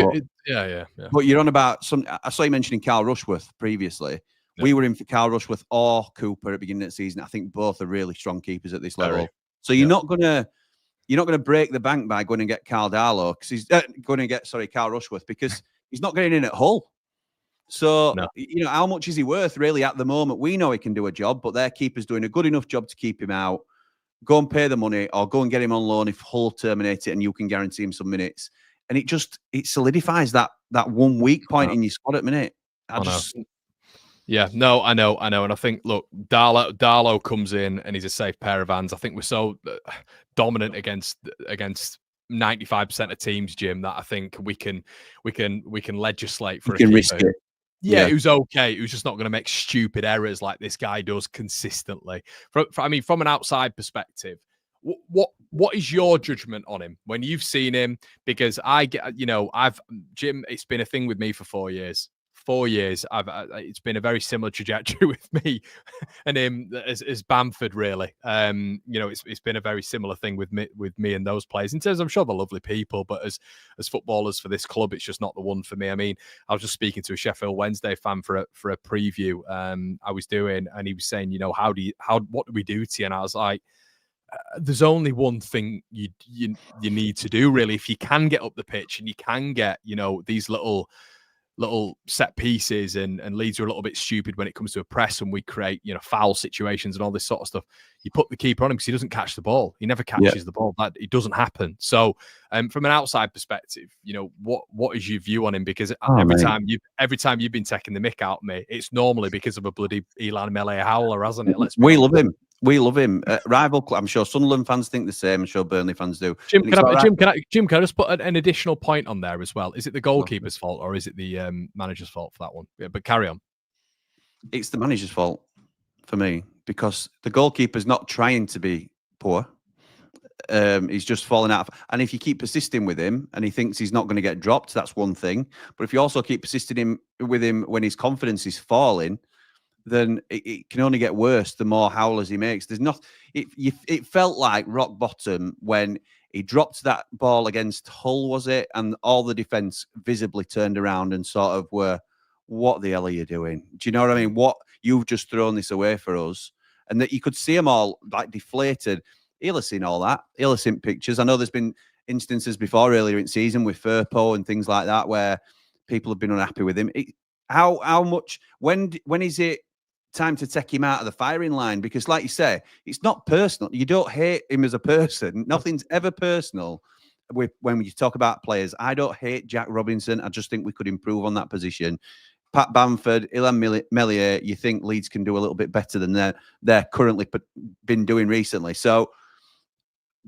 Speaker 1: Yeah.
Speaker 2: But you're on about I saw you mentioning Carl Rushworth previously. Yep. We were in for Carl Rushworth or Cooper at the beginning of the season. I think both are really strong keepers at this level. So you're not gonna break the bank by going and get Carl Darlow because he's going to get Carl Rushworth because he's not getting in at Hull. So, how much is he worth really at the moment? We know he can do a job, but their keeper's doing a good enough job to keep him out. Go and pay the money or go and get him on loan if Hull terminate it and you can guarantee him some minutes. And it solidifies that 1 weak point in your squad at minute. I
Speaker 1: know. And I think, look, Darlow comes in and he's a safe pair of hands. I think we're so dominant against 95% of teams, Jim, that I think we can legislate for a keeper.
Speaker 2: Risk it.
Speaker 1: Yeah, it was okay. It was just not going to make stupid errors like this guy does consistently. From an outside perspective, what is your judgment on him when you've seen him? Because Jim, it's been a thing with me for 4 years. 4 years, it's been a very similar trajectory with me and him as Bamford. Really, it's been a very similar thing with me and those players. In terms, I'm sure they're lovely people, but as footballers for this club, it's just not the one for me. I mean, I was just speaking to a Sheffield Wednesday fan for a preview I was doing, and he was saying, what do we do to you? And I was like, there's only one thing you need to do really. If you can get up the pitch and you can get these little set pieces, and Leeds are a little bit stupid when it comes to a press, and we create foul situations and all this sort of stuff. You put the keeper on him because he doesn't catch the ball. He never catches the ball. That it doesn't happen. So, from an outside perspective, what is your view on him? Because every time you've been taking the mick out of me, it's normally because of a bloody Elan Melee howler, hasn't it?
Speaker 2: We love him. We love him. Rival club. I'm sure Sunderland fans think the same. I'm sure Burnley fans do.
Speaker 1: Jim, can I just put an additional point on there as well? Is it the goalkeeper's fault or is it the manager's fault for that one? Yeah, but carry on.
Speaker 2: It's the manager's fault for me because the goalkeeper's not trying to be poor. He's just falling out. And if you keep persisting with him and he thinks he's not going to get dropped, that's one thing. But if you also keep persisting with him when his confidence is falling, then it can only get worse the more howlers he makes. It felt like rock bottom when he dropped that ball against Hull, was it? And all the defence visibly turned around and sort of were, what the hell are you doing? Do you know what I mean? What, you've just thrown this away for us. And that you could see them all like deflated. He'll have seen all that. He'll have seen pictures. I know there's been instances before earlier in season with Firpo and things like that where people have been unhappy with him. How much, when is it time to take him out of the firing line? Because like you say, it's not personal. You don't hate him as a person. Nothing's ever personal when you talk about players. I don't hate Jack Robinson. I just think we could improve on that position. Pat Bamford, Ilan Meslier, you think Leeds can do a little bit better than they're currently been doing recently. So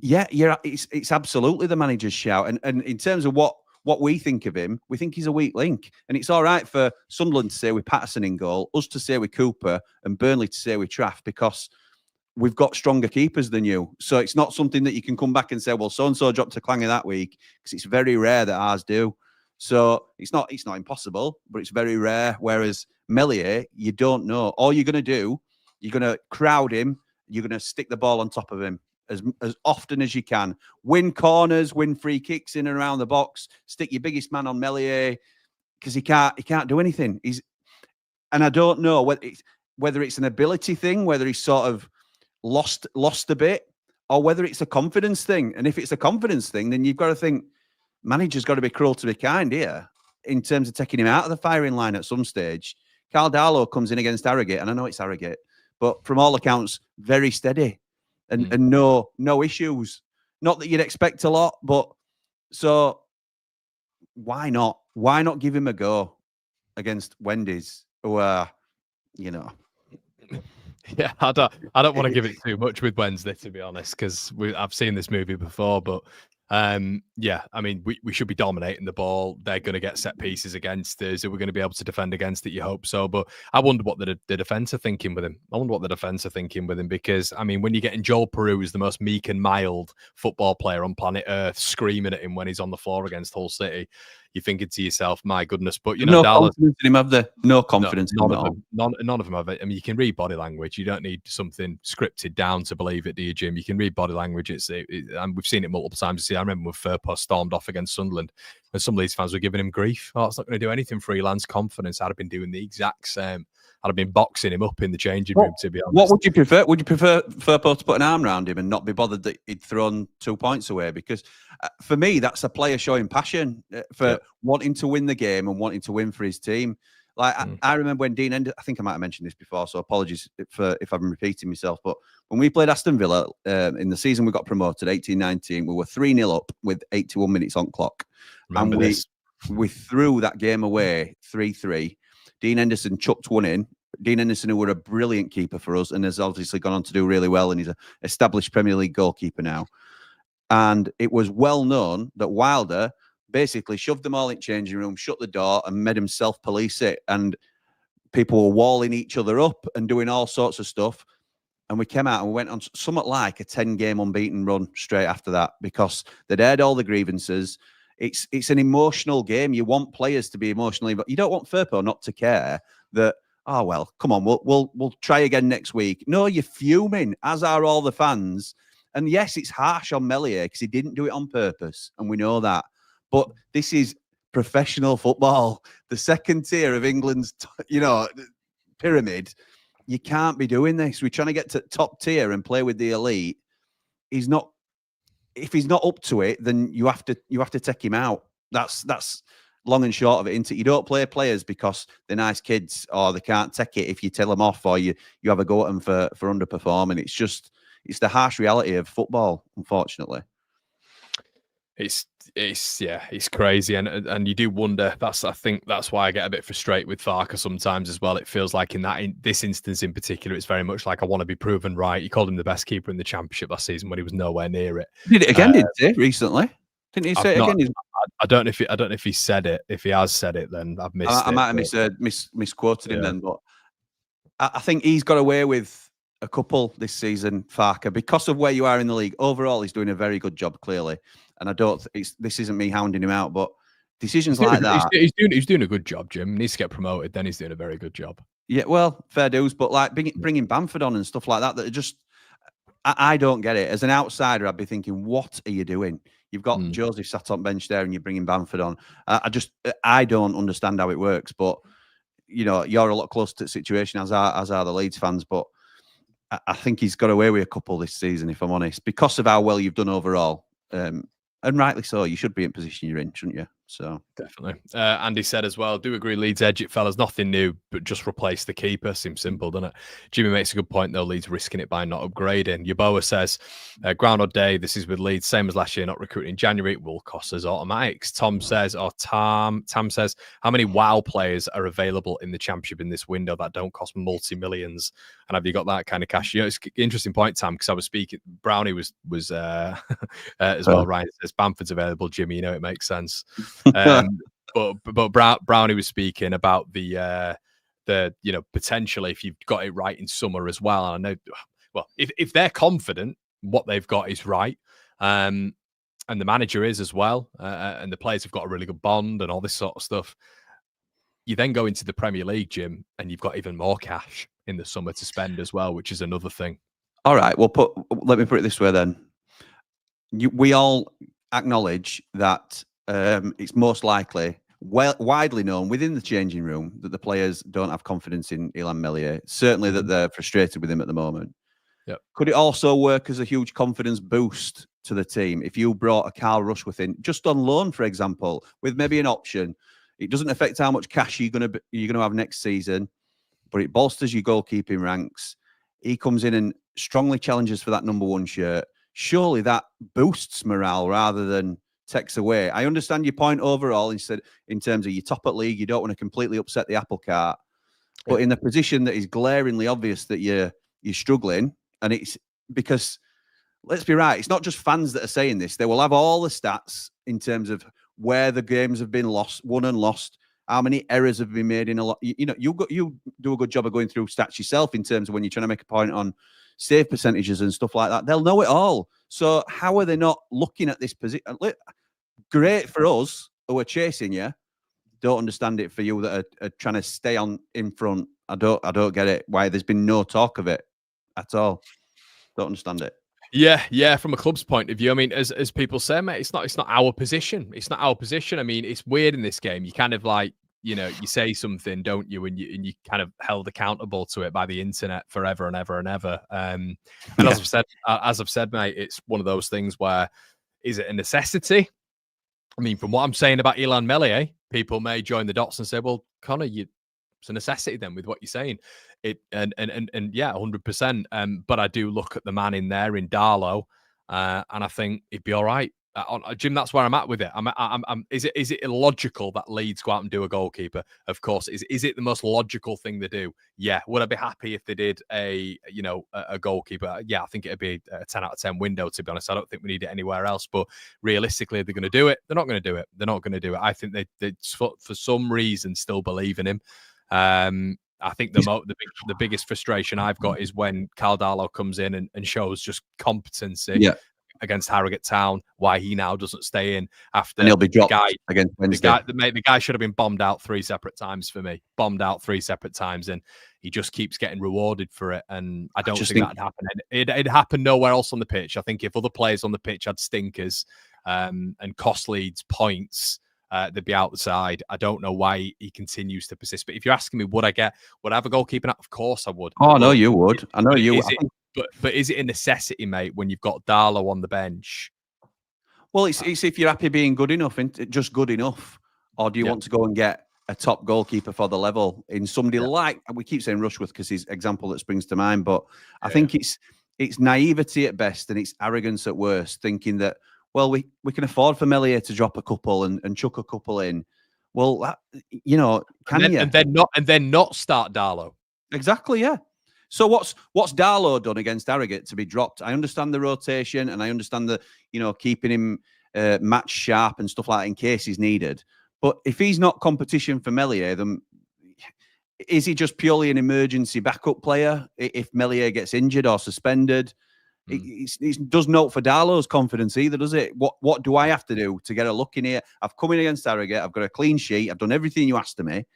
Speaker 2: yeah, it's absolutely the manager's shout. And in terms of what we think of him, we think he's a weak link. And it's all right for Sunderland to say with Patterson in goal, us to say with Cooper, and Burnley to say with Traff, because we've got stronger keepers than you. So it's not something that you can come back and say, well, so-and-so dropped a clanger that week, because it's very rare that ours do. So it's not impossible, but it's very rare. Whereas Meslier, you don't know. All you're going to do, you're going to crowd him, you're going to stick the ball on top of him as often as you can. Win corners, win free kicks in and around the box. Stick your biggest man on Meslier because he can't do anything. And I don't know whether it's an ability thing, whether he's sort of lost a bit, or whether it's a confidence thing. And if it's a confidence thing, then you've got to think manager's got to be cruel to be kind here in terms of taking him out of the firing line at some stage. Carl Darlow comes in against Harrogate, and I know it's Harrogate, but from all accounts, very steady. And no issues. Not that you'd expect a lot, but so why not? Why not give him a go against Wendy's? Who
Speaker 1: Yeah, I don't want to give it too much with Wednesday, to be honest, because I've seen this movie before. But Yeah, I mean, we should be dominating the ball. They're going to get set pieces against us. Are we going to be able to defend against it? You hope so. But I wonder what the defence are thinking with him. Because, I mean, when you're getting Joel Peru, who's the most meek and mild football player on planet Earth, screaming at him when he's on the floor against Hull City, you're thinking to yourself, my goodness. But,
Speaker 2: no
Speaker 1: Dallas,
Speaker 2: confidence in him, have they? No confidence in him at all.
Speaker 1: None of them have it. I mean, you can read body language. You don't need something scripted down to believe it, do you, Jim? You can read body language. And we've seen it multiple times. See, I remember when Firpo stormed off against Sunderland, when some Leeds fans were giving him grief. Oh, it's not going to do anything for Elan's confidence. I'd have been doing the exact same. I'd have been boxing him up in the changing room, to be honest.
Speaker 2: What would you prefer? Would you prefer Firpo to put an arm around him and not be bothered that he'd thrown 2 points away? Because for me, that's a player showing passion for wanting to win the game and wanting to win for his team. Like I remember when Dean ended, I think I might have mentioned this before, so apologies if I'm repeating myself. But when we played Aston Villa in the season we got promoted, 18-19, we were 3-0 up with 81 minutes on clock.
Speaker 1: Remember
Speaker 2: and
Speaker 1: this.
Speaker 2: we threw that game away 3-3. Dean Henderson chucked one in. Dean Henderson, who were a brilliant keeper for us and has obviously gone on to do really well, and he's an established Premier League goalkeeper now. And it was well known that Wilder basically shoved them all in changing room, shut the door, and made himself police it. And people were walling each other up and doing all sorts of stuff. And we came out and we went on somewhat like a 10-game unbeaten run straight after that, because they'd aired all the grievances. It's an emotional game. You want players to be emotionally, but you don't want Firpo not to care that, oh well, come on, we'll try again next week. No, you're fuming, as are all the fans. And yes, it's harsh on Meslier because he didn't do it on purpose, and we know that. But this is professional football, the second tier of England's, pyramid. You can't be doing this. We're trying to get to top tier and play with the elite. If he's not up to it, then you have to take him out. That's long and short of it, isn't it? You don't play players because they're nice kids or they can't take it if you tell them off or you have a go at them for underperforming. It's the harsh reality of football, unfortunately.
Speaker 1: It's crazy, and you do wonder. I think that's why I get a bit frustrated with Farke sometimes as well. It feels like in this instance in particular, it's very much like I want to be proven right. You called him the best keeper in the Championship last season when he was nowhere near it.
Speaker 2: He did it again, didn't he? Recently, didn't he say it again?
Speaker 1: I don't know if he said it. If he has said it, then I've missed it.
Speaker 2: I might have misquoted him then, but I think he's got away with a couple this season, Farke, because of where you are in the league. Overall, he's doing a very good job, clearly. And this isn't me hounding him out, but decisions like that.
Speaker 1: He's doing a good job, Jim. He needs to get promoted, then he's doing a very good job.
Speaker 2: Yeah, well, fair dues, but like bringing Bamford on and stuff like that are just, I don't get it. As an outsider, I'd be thinking, what are you doing? You've got Joseph sat on bench there and you're bringing Bamford on. I don't understand how it works, but you're a lot closer to the situation as are the Leeds fans, but I think he's got away with a couple this season, if I'm honest, because of how well you've done overall. And rightly so. You should be in position you're in, shouldn't you? So
Speaker 1: definitely. Andy said as well, do agree Leeds edge it, fellas. Nothing new, but just replace the keeper. Seems simple, doesn't it? Jimmy makes a good point, though. Leeds risking it by not upgrading. Yaboa says, groundhog day, this is with Leeds, same as last year, not recruiting in January. It will cost us automatics. Tam says, how many WoW players are available in the Championship in this window that don't cost multi-millions? And have you got that kind of cash? It's an interesting point, Tam, because I was speaking, Brownie was as well, Ryan says, Bamford's available, Jimmy, it makes sense. But Brownie was speaking about the potentially if you've got it right in summer as well. And I know, well, if they're confident what they've got is right, and the manager is as well, and the players have got a really good bond and all this sort of stuff, you then go into the Premier League, Jim, and you've got even more cash in the summer to spend as well, which is another thing.
Speaker 2: All right, let me put it this way then. We all acknowledge that it's most likely, widely known within the changing room, that the players don't have confidence in Illan Meslier. Certainly that they're frustrated with him at the moment.
Speaker 1: Yep.
Speaker 2: Could it also work as a huge confidence boost to the team if you brought a Carl Rushworth in, just on loan, for example, with maybe an option? It doesn't affect how much cash you're going to have next season, but it bolsters your goalkeeping ranks. He comes in and strongly challenges for that number 1 shirt. Surely that boosts morale rather than takes away. I understand your point overall. Instead, in terms of your top at league, you don't want to completely upset the apple cart. But in the position that is glaringly obvious that you're struggling, and it's because let's be right. It's not just fans that are saying this. They will have all the stats in terms of where the games have been won and lost, how many errors have been made in a lot. You know, you do a good job of going through stats yourself in terms of when you're trying to make a point on save percentages and stuff like that. They'll know it all. So how are they not looking at this position? Great for us who are chasing you. Don't understand it for you that are trying to stay on in front. I don't get it. Why there's been no talk of it at all. Don't understand it.
Speaker 1: Yeah. From a club's point of view, I mean, as people say, mate, it's not our position. It's not our position. I mean, it's weird in this game. You kind of like, you know, you say something, don't you? And you kind of held accountable to it by the internet forever and ever and ever. And as I've said, mate, it's one of those things where, is it a necessity? I mean, from what I'm saying about Illan Meslier, people may join the dots and say, well, Conor, it's a necessity then with what you're saying. Yeah, 100%. But I do look at the man in there in Darlow, and I think he'd be all right. Jim, that's where I'm at with it. Is it illogical that Leeds go out and do a goalkeeper? Of course. Is it the most logical thing to do? Yeah. Would I be happy if they did a goalkeeper? Yeah, I think it'd be a 10 out of 10 window, to be honest. I don't think we need it anywhere else. But realistically, they're going to do it. They're not going to do it. They're not going to do it. I think they for some reason still believe in him. I think the biggest frustration I've got is when Carl Darlow comes in and shows just competency against Harrogate Town, why he now doesn't stay in after.
Speaker 2: And he'll be dropped against Wednesday.
Speaker 1: The guy should have been bombed out 3 separate times for me. Bombed out 3 separate times, and he just keeps getting rewarded for it. And I don't think that'd happen. It'd happen nowhere else on the pitch. I think if other players on the pitch had stinkers and cost Leeds points, they'd be outside. I don't know why he continues to persist. But if you're asking me, would I have a goalkeeper now? Of course I would.
Speaker 2: Oh, no, you would. I know you would.
Speaker 1: But is it a necessity, mate, when you've got Darlow on the bench?
Speaker 2: Well, it's if you're happy being good enough, just good enough. Or do you want to go and get a top goalkeeper for the level in somebody like, we keep saying Rushworth because he's example that springs to mind, but I think it's naivety at best and it's arrogance at worst, thinking that, well, we can afford for Meslier to drop a couple and chuck a couple in. Well, can you?
Speaker 1: And then not start Darlow.
Speaker 2: Exactly, yeah. So what's Darlow done against Harrogate to be dropped? I understand the rotation and I understand the, keeping him match sharp and stuff like that in case he's needed. But if he's not competition for Meslier, then is he just purely an emergency backup player if Meslier gets injured or suspended? It does note for Darlow's confidence either, does it? What do I have to do to get a look in here? I've come in against Harrogate. I've got a clean sheet. I've done everything you asked of me.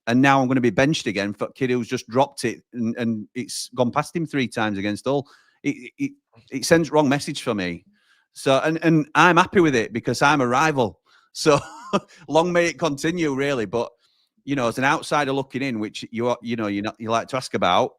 Speaker 2: And now I'm going to be benched again for a kid who's just dropped it and it's gone past him 3 times against Hull. It sends wrong message for me. So, and I'm happy with it because I'm a rival. So long may it continue, really. But, as an outsider looking in, which you like to ask about,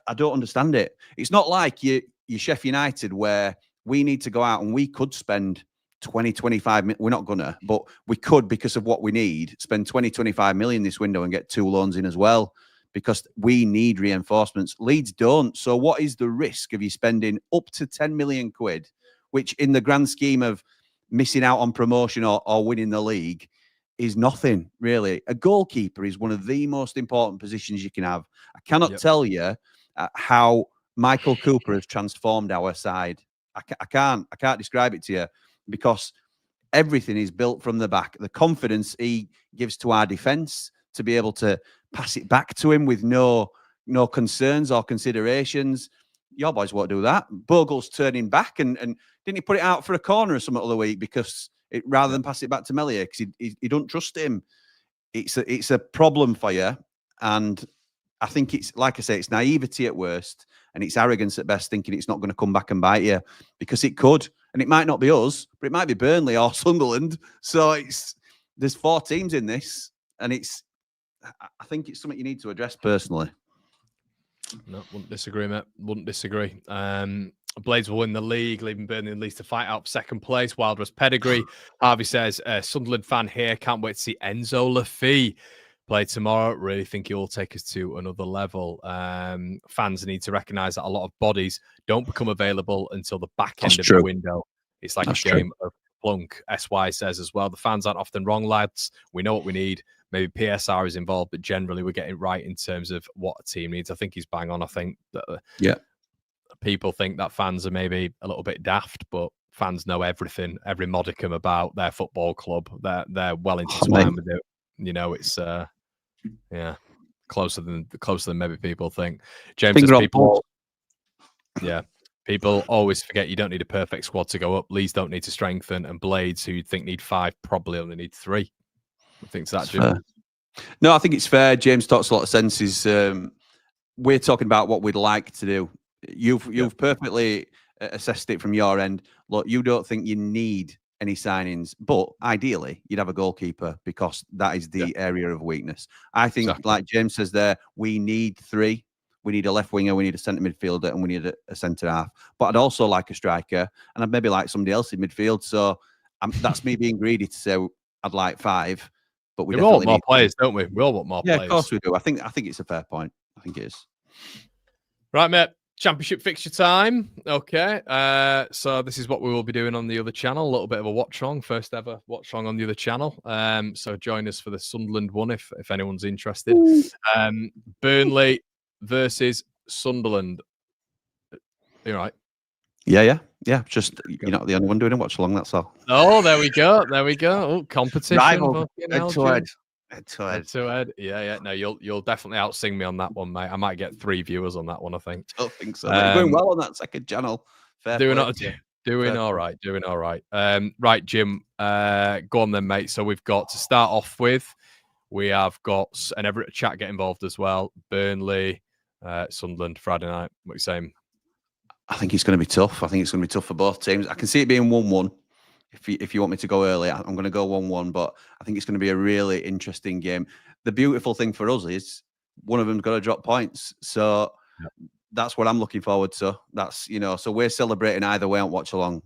Speaker 2: I don't understand it. It's not like you're Sheffield United where we need to go out and we could spend 25 million. We're not gonna, but we could, because of what we need, spend 25 million this window and get 2 loans in as well, because we need reinforcements. Leeds don't. So what is the risk of you spending up to 10 million quid, which in the grand scheme of missing out on promotion or winning the league is nothing, really? A goalkeeper is one of the most important positions you can have. I cannot tell you how Michael Cooper has transformed our side. I can't describe it to you, because everything is built from the back. The confidence he gives to our defence to be able to pass it back to him with no concerns or considerations. Your boys won't do that. Bogle's turning back and didn't he put it out for a corner or something the other week because rather than pass it back to Meslier because he don't trust him. It's a problem for you, and I think it's, like I say, it's naivety at worst and it's arrogance at best, thinking it's not going to come back and bite you, because it could. And it might not be us, but it might be Burnley or Sunderland. So there's 4 teams in this, and I think it's something you need to address personally.
Speaker 1: No, wouldn't disagree, mate. Wouldn't disagree. Blades will win the league, leaving Burnley and Leeds to fight out for second place. Wilder's pedigree. Harvey says, Sunderland fan here, can't wait to see Enzo Lafie play tomorrow. Really think he will take us to another level. Fans need to recognise that a lot of bodies don't become available until the back end of the window. It's like a game of plunk. SY says as well, the fans aren't often wrong, lads. We know what we need. Maybe PSR is involved, but generally we're getting right in terms of what a team needs. I think he's bang on. I think that people think that fans are maybe a little bit daft, but fans know everything, every modicum about their football club. They're well intertwined with it. You know, it's yeah, closer than maybe people think. James says
Speaker 2: Finger on pulse.
Speaker 1: yeah. People always forget you don't need a perfect squad to go up. Leeds don't need to strengthen, and Blades, who you'd think need 5, probably only need 3. I think that, Jim.
Speaker 2: No, I think it's fair. James talks a lot of sense. We're talking about what we'd like to do. You've perfectly assessed it from your end. Look, you don't think you need any signings, but ideally you'd have a goalkeeper because that is the area of weakness. I think, like James says there, we need 3. We need a left winger, we need a centre midfielder, and we need a centre half. But I'd also like a striker, and I'd maybe like somebody else in midfield. So that's me being greedy to say I'd like 5. But we
Speaker 1: all want more players, don't we? We all want more players.
Speaker 2: Yeah, of course we do. I think it's a fair point. I think it is.
Speaker 1: Right, mate. Championship fixture time. Okay. So this is what we will be doing on the other channel. A little bit of a watch along, first ever watch along on the other channel. So join us for the Sunderland one if anyone's interested. Burnley versus Sunderland. You're right. Yeah.
Speaker 2: Just you're not the only one doing a watch along. That's all.
Speaker 1: Oh, there we go. Oh, competition.
Speaker 2: Rival. Head
Speaker 1: to head. Yeah. No, you'll definitely outsing me on that one, mate. I might get 3 viewers on that one, I think.
Speaker 2: I don't think so. You're doing well on that second channel.
Speaker 1: Doing all right. Right, Jim. Go on then, mate. So we've got to start off with. We have got, and every chat get involved as well. Burnley, Sunderland, Friday night. What are you saying?
Speaker 2: I think it's going to be tough. I think it's going to be tough for both teams. I can see it being 1-1. If you want me to go early, I'm going to go 1-1. But I think it's going to be a really interesting game. The beautiful thing for us is one of them's got to drop points. So that's what I'm looking forward to. That's, so we're celebrating either way on watch along,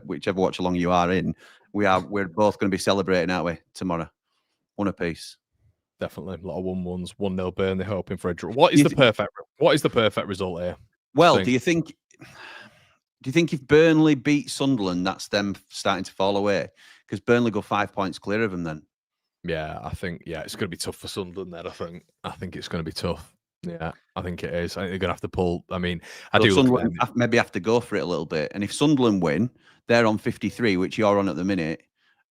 Speaker 2: whichever watch along you are in. We're both going to be celebrating, aren't we, tomorrow? 1 apiece.
Speaker 1: Definitely a lot of 1-1s. 1-0 Burnley hoping for a draw. What is the perfect result here?
Speaker 2: Well, do you think if Burnley beat Sunderland, that's them starting to fall away? Because Burnley go 5 points clear of them then.
Speaker 1: Yeah, I think it's going to be tough for Sunderland then. I think it's going to be tough. Yeah, I think it is. I think they're going to have to pull. I mean,
Speaker 2: Sunderland maybe have to go for it a little bit. And if Sunderland win, they're on 53, which you're on at the minute,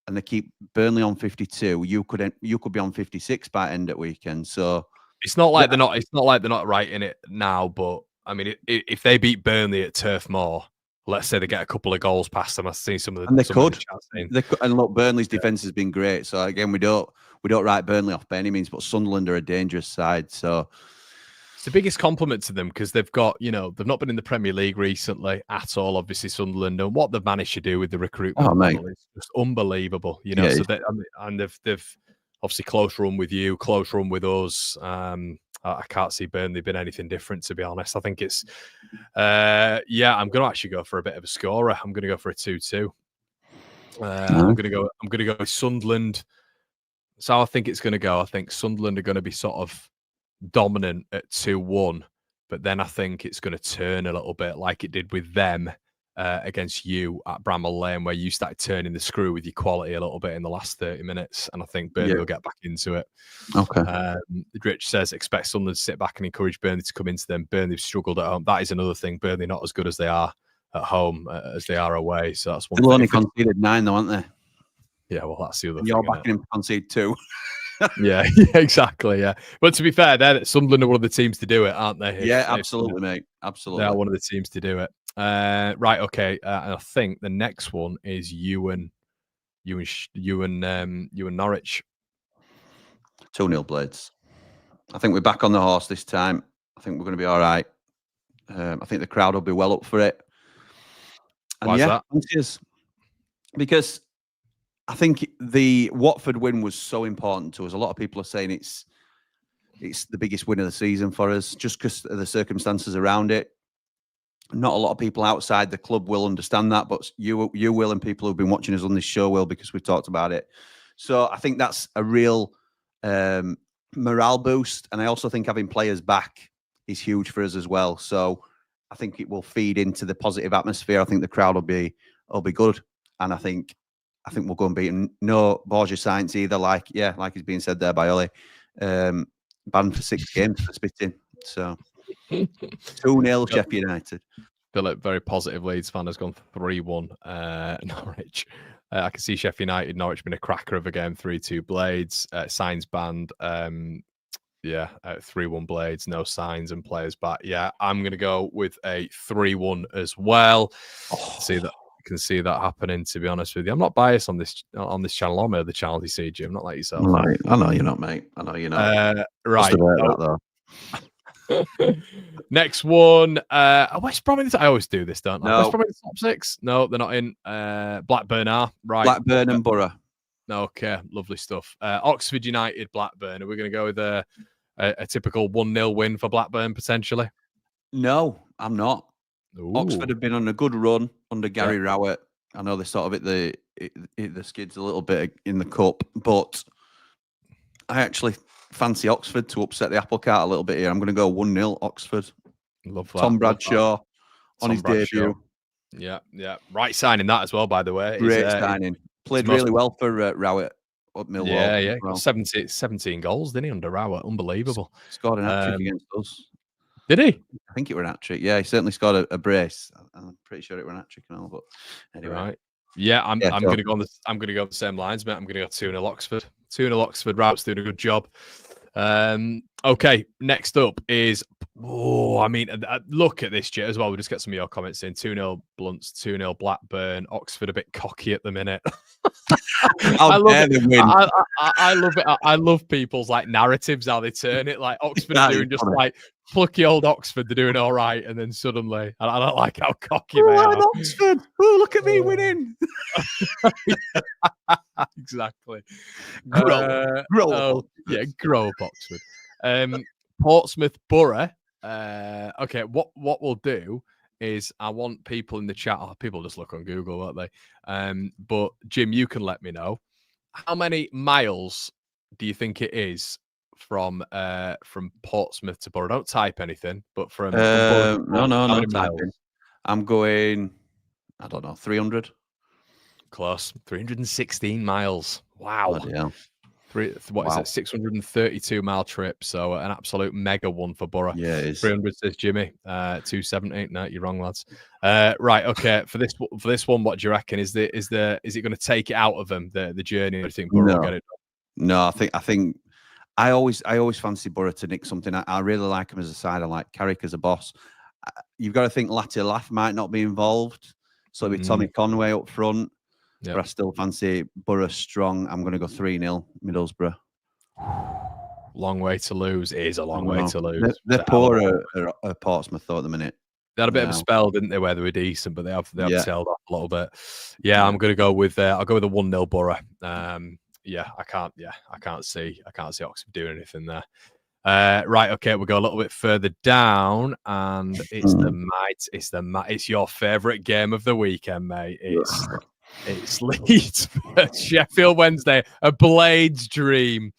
Speaker 2: and they keep Burnley on 52. You could be on 56 by end at weekend. So
Speaker 1: it's not like they're not. It's not like they're not right in it now. But I mean, if they beat Burnley at Turf Moor, let's say they get a couple of goals past them. I've seen some of the.
Speaker 2: And they could. And look, Burnley's defense has been great. So again, we don't write Burnley off by any means, but Sunderland are a dangerous side. So
Speaker 1: it's the biggest compliment to them because they've got, they've not been in the Premier League recently at all. Obviously, Sunderland, and what they've managed to do with the recruitment is just unbelievable. So they've obviously close run with you, close run with us. I can't see Burnley been anything different, to be honest. I think it's, I'm going to actually go for a bit of a scorer. I'm going to go for a 2-2. I'm going to go with Sunderland. So I think it's going to go. I think Sunderland are going to be sort of dominant at 2-1, but then I think it's going to turn a little bit like it did with them against you at Bramall Lane, where you started turning the screw with your quality a little bit in the last 30 minutes, and I think Burnley will get back into it.
Speaker 2: Okay.
Speaker 1: Rich says, expect Sunderland to sit back and encourage Burnley to come into them. Burnley have struggled at home. That is another thing. Burnley not as good as they are at home as they are away. So that's one thing.
Speaker 2: They've only conceded 9 though, aren't they?
Speaker 1: Yeah, well, that's the other thing.
Speaker 2: You're backing him to concede 2.
Speaker 1: yeah, exactly. Yeah, but to be fair, Sunderland are one of the teams to do it, aren't they?
Speaker 2: Absolutely, mate. Absolutely,
Speaker 1: they are one of the teams to do it. Right, okay. And I think the next one is you and Norwich.
Speaker 2: 2-0 Blades. I think we're back on the horse this time. I think we're going to be all right. I think the crowd will be well up for it. And
Speaker 1: why is that?
Speaker 2: Because I think the Watford win was so important to us. A lot of people are saying it's the biggest win of the season for us, just because of the circumstances around it. Not a lot of people outside the club will understand that, but you will, and people who've been watching us on this show will, because we've talked about it. So I think that's a real morale boost, and I also think having players back is huge for us as well. So I think it will feed into the positive atmosphere. I think the crowd will be good, and I think we'll go and beat them. No Borgia science either, like is being said there by Ollie. Banned for 6 games for spitting. So 2-0 Sheffield United.
Speaker 1: Philip, very positive Leeds fan, has gone 3-1 Norwich. I can see Sheffield United, Norwich been a cracker of a game, 3-2 Blades. Signs banned. 3-1 Blades, no signs and players back. Yeah, I'm going to go with a 3-1 as well. See that. You can see that happening, to be honest with you. I'm not biased on this channel or my other channel, you see, Jim. Not like yourself.
Speaker 2: Right. I know you're not, mate. I know you're not.
Speaker 1: Right.
Speaker 2: That, though.
Speaker 1: Next one, West Brom. I always do this, don't I?
Speaker 2: No.
Speaker 1: West Brom in the top 6. No, they're not in. Blackburn are right.
Speaker 2: Blackburn and Borough.
Speaker 1: Okay, lovely stuff. Oxford United, Blackburn. Are we going to go with a typical 1-0 win for Blackburn potentially?
Speaker 2: No, I'm not.
Speaker 1: Ooh.
Speaker 2: Oxford have been on a good run under Gary Rowett. I know they sort of hit the skids a little bit in the cup, but I actually fancy Oxford to upset the apple cart a little bit here. I'm going to go 1-0 Oxford.
Speaker 1: Love that.
Speaker 2: Tom Bradshaw on his debut.
Speaker 1: Yeah. Right signing that as well, by the way.
Speaker 2: Great signing. Played really well for Rowett up Millwall.
Speaker 1: Yeah. Well. 17 goals, didn't he, under Rowett? Unbelievable.
Speaker 2: Scored an hat-trick against us.
Speaker 1: Did he?
Speaker 2: I think it was an hat-trick. Yeah, he certainly scored a brace. I'm pretty sure it was an hat-trick and all, but anyway.
Speaker 1: Right. Yeah, I'm going to go on the same lines, mate. I'm going to go 2-0 Oxford. 2-0 Oxford. Rout's doing a good job. Okay, next up is look at this, Jit, as well. We'll just get some of your comments in. 2-0 Blunts, 2-0 Blackburn. Oxford a bit cocky at the minute. I love it. I love people's like narratives, how they turn it. Like Oxford are doing just like plucky old Oxford, they're doing all right, and then suddenly, I don't like how cocky they are.
Speaker 2: Oxford! Oh, look at me winning!
Speaker 1: Exactly.
Speaker 2: Grow up.
Speaker 1: Yeah, grow up, Oxford. Portsmouth Borough. Okay, what we'll do is I want people in the chat. Oh, people just look on Google, won't they? But Jim, you can let me know how many miles do you think it is from Portsmouth to Borough? Don't type anything, but from
Speaker 2: no typing. I'm going, I don't know, 300.
Speaker 1: Close. 316 miles. Wow.
Speaker 2: Bloody hell.
Speaker 1: Is it? 632 mile trip. So an absolute mega one for Borough.
Speaker 2: Yeah, it is.
Speaker 1: 300 says Jimmy. 270. No, you're wrong, lads. Right. Okay. For this one, what do you reckon? Is it going to take it out of them the journey? Or do you think Borough will get it done?
Speaker 2: No, I think I always fancy Borough to nick something. I really like him as a side. I like Carrick as a boss. You've got to think Latte Lath might not be involved. So it'll be Tommy Conway up front. Yep. But I still fancy Borough strong. I'm going to go 3-0 Middlesbrough.
Speaker 1: Long way to lose. It is a long way to lose.
Speaker 2: They're poor at Portsmouth though at the minute.
Speaker 1: They had a bit of a spell, didn't they, where they were decent, but they have tailed off a little bit. Yeah, I'm going to go with I'll go with a 1-0 Borough. I can't see Oxford doing anything there. Right, okay, we'll go a little bit further down, and it's your favourite game of the weekend, mate. It's Leeds Sheffield Wednesday, a Blades dream.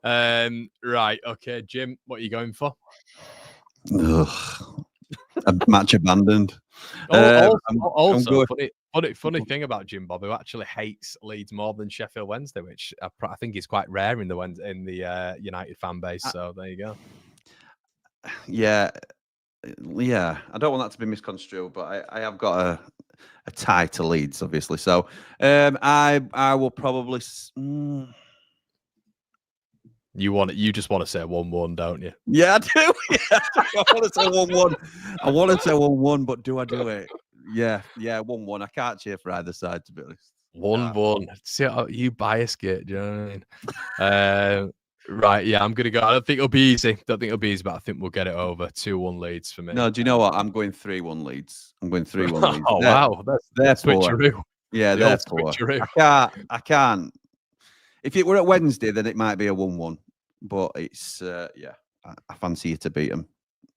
Speaker 1: Right, okay, Jim, what are you going for?
Speaker 2: A match abandoned.
Speaker 1: Funny thing about Jim Bob, who actually hates Leeds more than Sheffield Wednesday, which I think is quite rare in the United fan base. So there you go.
Speaker 2: Yeah. I don't want that to be misconstrued, but I have got a tie to Leeds, obviously. So I will probably.
Speaker 1: You just want to say 1-1, don't you?
Speaker 2: Yeah, I do. Yeah. I want to say 1-1. I want to say 1-1, but do I do it? Yeah, 1-1. I can't cheer for either side, to be honest.
Speaker 1: 1-1. See how you bias get, do you know what I mean? Right, yeah, I'm gonna go. I don't think it'll be easy. But I think we'll get it over. 2-1 Leeds for me.
Speaker 2: No, do you know what? I'm going 3-1 Leeds. I'm going 3-1 Leeds.
Speaker 1: Oh wow, that's switcheroo.
Speaker 2: Yeah, they're poor. I can't. If it were at Wednesday, then it might be a 1-1. But it's I fancy you to beat them.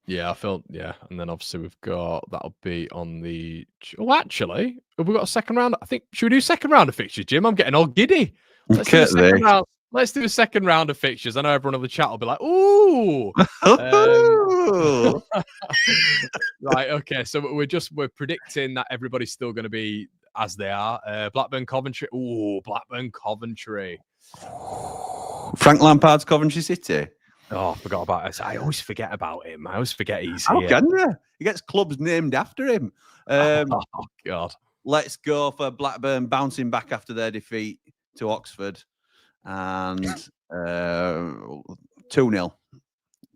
Speaker 1: Yeah, and then obviously that'll be on the. Oh, actually, have we got a second round? I think should we do second round of fixtures, Jim? I'm getting all giddy. Let's do a second round of fixtures. I know everyone in the chat will be like, "Ooh." Right. Okay. So we're predicting that everybody's still going to be as they are. Blackburn Coventry. Ooh, Blackburn Coventry.
Speaker 2: Frank Lampard's Coventry City.
Speaker 1: Oh, I forgot about it. I always forget about him. I always forget he's
Speaker 2: How
Speaker 1: here.
Speaker 2: can you? He gets clubs named after him.
Speaker 1: Oh, God.
Speaker 2: Let's go for Blackburn bouncing back after their defeat to Oxford. And 2-0. 2-1.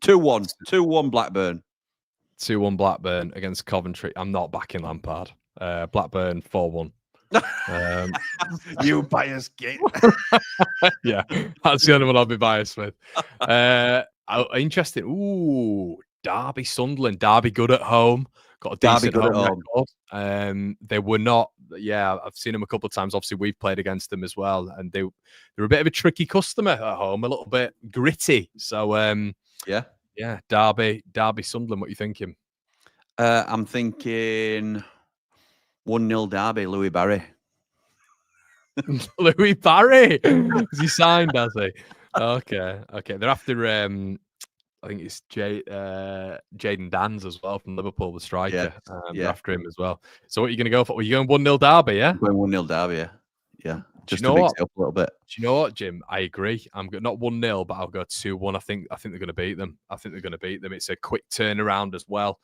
Speaker 2: 2-1 Blackburn.
Speaker 1: 2-1 Blackburn against Coventry. I'm not backing Lampard. Blackburn 4-1.
Speaker 2: You biased git.
Speaker 1: Yeah, that's the only one I'll be biased with. Interesting. Ooh, Derby Sunderland. Derby good at home. Got a decent
Speaker 2: good at
Speaker 1: home
Speaker 2: home.
Speaker 1: record. They were not. Yeah, I've seen them a couple of times. Obviously, we've played against them as well, and they're a bit of a tricky customer at home. A little bit gritty. So yeah, Derby Sunderland. What are you thinking?
Speaker 2: I'm thinking 1-0 Derby. Louis Barry.
Speaker 1: Louis Barry. Has he signed, has he? Okay. They're after I think it's Jaden Dans as well from Liverpool, the striker. They're after him as well. So what are you going to go for? Are you going 1-0 Derby, yeah?
Speaker 2: I'm going 1-0 Derby, yeah. Just
Speaker 1: to
Speaker 2: mix it up a little bit.
Speaker 1: Do you know what, Jim? I agree. I'm not 1-0, but I'll go 2-1. I think they're going to beat them. It's a quick turnaround as well.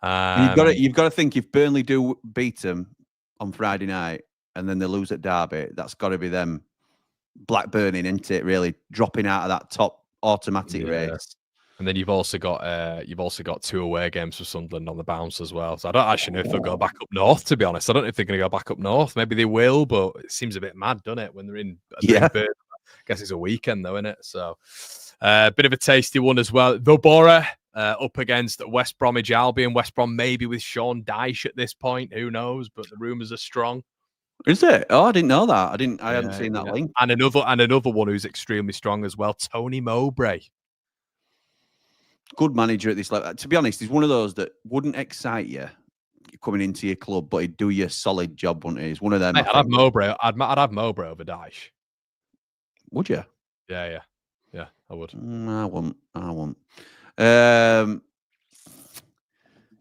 Speaker 2: You've got to think if Burnley do beat them on Friday night and then they lose at Derby, that's got to be them blackburning, isn't it? Really dropping out of that top automatic race.
Speaker 1: And then you've also got 2 away games for Sunderland on the bounce as well. So I don't actually know if they'll go back up north. To be honest, I don't know if they're going to go back up north. Maybe they will, but it seems a bit mad, doesn't it? When they're in, I guess it's a weekend though, isn't it? So bit of a tasty one as well. The Borough up against West Bromwich Albion. West Brom maybe with Sean Dyche at this point. Who knows? But the rumours are strong.
Speaker 2: Is it? Oh, I didn't know that. I hadn't seen that link.
Speaker 1: And another one who's extremely strong as well. Tony Mowbray.
Speaker 2: Good manager at this level. To be honest, he's one of those that wouldn't excite you coming into your club, but he'd do you a solid job, wouldn't he? He's one of them.
Speaker 1: Mate, I'd have Mowbray. I'd have Mowbray over Dyche.
Speaker 2: Would you?
Speaker 1: Yeah, I would.
Speaker 2: I won't.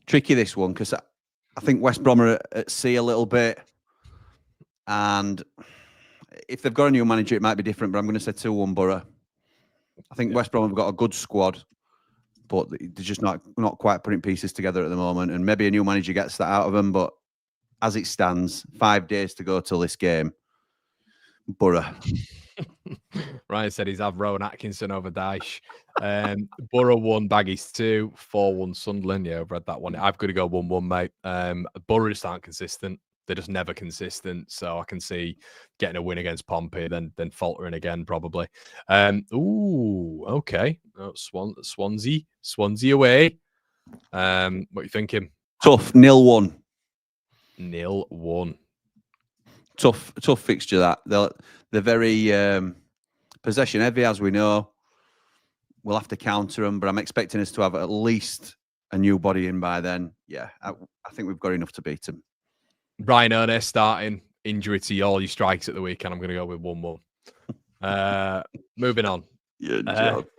Speaker 2: Tricky this one because I think West Brom are at sea a little bit, and if they've got a new manager, it might be different. But I'm going to say 2-1 Borough. I think West Brom have got a good squad, but they're just not quite putting pieces together at the moment. And maybe a new manager gets that out of them. But as it stands, 5 days to go till this game. Borough.
Speaker 1: Ryan said he's have Rowan Atkinson over Dyche. Borough 1, Baggies 2, 4-1 Sunderland. Yeah, I've read that one. I've got to go 1-1, mate. Borough just aren't consistent. They're just never consistent. So I can see getting a win against Pompey, then faltering again, probably. Ooh, okay. Oh, Swansea away. What are you thinking?
Speaker 2: Tough, 0-1.
Speaker 1: 0-1.
Speaker 2: Tough fixture that. They're very possession heavy, as we know. We'll have to counter them, but I'm expecting us to have at least a new body in by then. Yeah, I think we've got enough to beat them.
Speaker 1: Ryan Ernest starting, injury to all your strikes at the weekend. I'm going to go with 1-1. Moving on.
Speaker 2: Yeah, joke.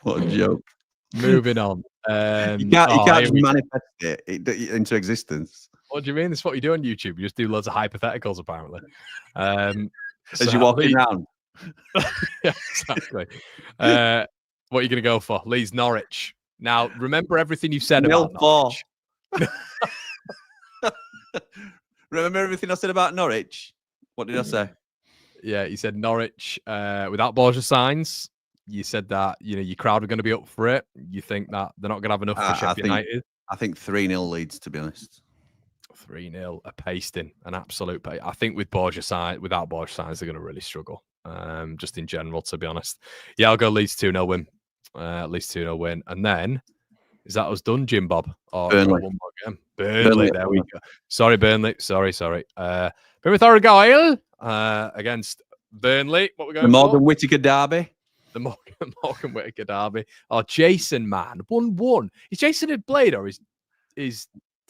Speaker 2: What a joke.
Speaker 1: Moving on.
Speaker 2: You can't just manifest it into existence.
Speaker 1: What do you mean? This is what you do on YouTube. You just do loads of hypotheticals, apparently.
Speaker 2: As you're walking around.
Speaker 1: Yeah, exactly. What are you going to go for? Leeds Norwich. Now, remember everything you said about Norwich.
Speaker 2: Remember everything I said about Norwich? What did I say?
Speaker 1: Yeah, you said Norwich without Borgia signs. You said that your crowd are going to be up for it. You think that they're not going to have enough for Sheffield United?
Speaker 2: I think 3-0 Leeds, to be honest.
Speaker 1: 3-0, a pasting, an absolute paste. I think without Borgia signs, they're going to really struggle. Just in general, to be honest. Yeah, I'll go Leeds 2-0 win. At least 2-0 win. And then, is that us done, Jim Bob? Or
Speaker 2: Burnley.
Speaker 1: One more game? Burnley, there we go. Sorry, Burnley. Sorry. Plymouth Argyle against Burnley. What we going
Speaker 2: the Morgan
Speaker 1: for?
Speaker 2: Whittaker derby.
Speaker 1: The Morgan Whittaker derby. Oh, Jason, man. 1-1. Is Jason a blade or is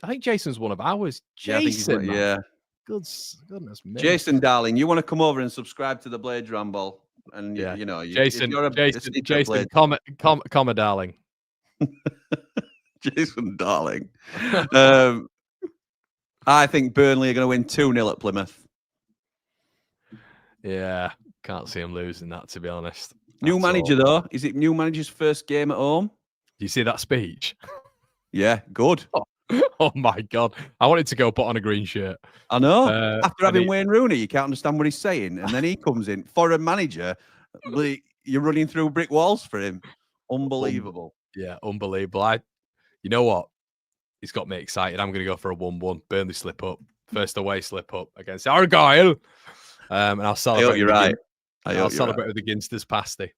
Speaker 1: I think Jason's one of ours. Jason,
Speaker 2: yeah.
Speaker 1: Goodness me.
Speaker 2: Jason, darling, you want to come over and subscribe to the Blades Ramble? And
Speaker 1: Jason, comma, darling.
Speaker 2: Jason, darling. I think Burnley are going to win 2-0 at Plymouth.
Speaker 1: Yeah, can't see him losing that, to be honest.
Speaker 2: New
Speaker 1: That's
Speaker 2: manager,
Speaker 1: all.
Speaker 2: though. Is it new manager's first game at home?
Speaker 1: Do you see that speech?
Speaker 2: Yeah, good.
Speaker 1: Oh my God. I wanted to go put on a green shirt.
Speaker 2: I know.
Speaker 1: Uh,
Speaker 2: After
Speaker 1: and
Speaker 2: having
Speaker 1: he-
Speaker 2: Wayne Rooney, you can't understand what he's saying. And then he comes in, foreign manager, you're running through brick walls for him. Unbelievable.
Speaker 1: Yeah, unbelievable. You know what? He's got me excited. I'm going to go for a 1-1. Burnley slip up. First away slip up against Argyle. And I'll
Speaker 2: I
Speaker 1: celebrate.
Speaker 2: hope you're right.
Speaker 1: I'll celebrate with the Ginsters pasty.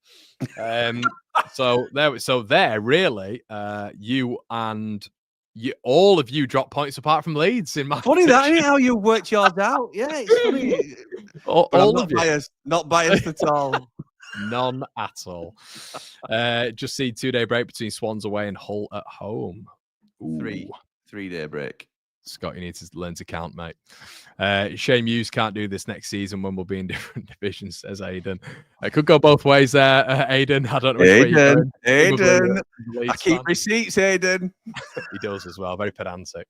Speaker 1: So there, really, you and all of you drop points apart from Leeds in my
Speaker 2: Funny that,
Speaker 1: prediction.
Speaker 2: isn't it? How you worked yours out? Yeah, it's funny.
Speaker 1: all
Speaker 2: But I'm
Speaker 1: all
Speaker 2: not
Speaker 1: of you.
Speaker 2: biased. Not biased at all.
Speaker 1: None at all. Just see 2-day break between Swans away and Hull at home. Ooh.
Speaker 2: 3-day break.
Speaker 1: Scott, you need to learn to count, mate. Shame Hughes can't do this next season when we'll be in different divisions, says Aidan. It could go both ways there, Aidan. I don't know which way you're going.
Speaker 2: Aidan. I keep receipts, Aidan.
Speaker 1: He does as well. Very pedantic.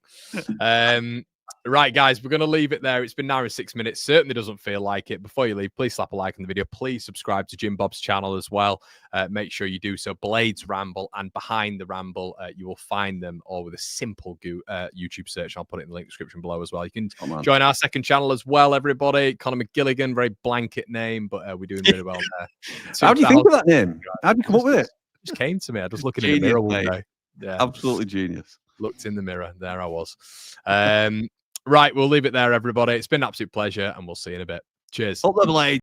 Speaker 1: Right, guys, we're going to leave it there. It's been now 6 minutes. Certainly doesn't feel like it. Before you leave, please slap a like on the video. Please subscribe to Jim Bob's channel as well. Make sure you do so. Blades Ramble and Behind the Ramble, you will find them all with a simple YouTube search. I'll put it in the link description below as well. You can join our second channel as well, everybody. Conor McGilligan, very blanket name, but we're doing really well there.
Speaker 2: How do you think of that name? How did you come up with it?
Speaker 1: It just came to me. I was looking in the mirror one day. Yeah,
Speaker 2: absolutely genius.
Speaker 1: Looked in the mirror. There I was. Right, we'll leave it there, everybody. It's been an absolute pleasure, and we'll see you in a bit. Cheers.
Speaker 2: Up the blade.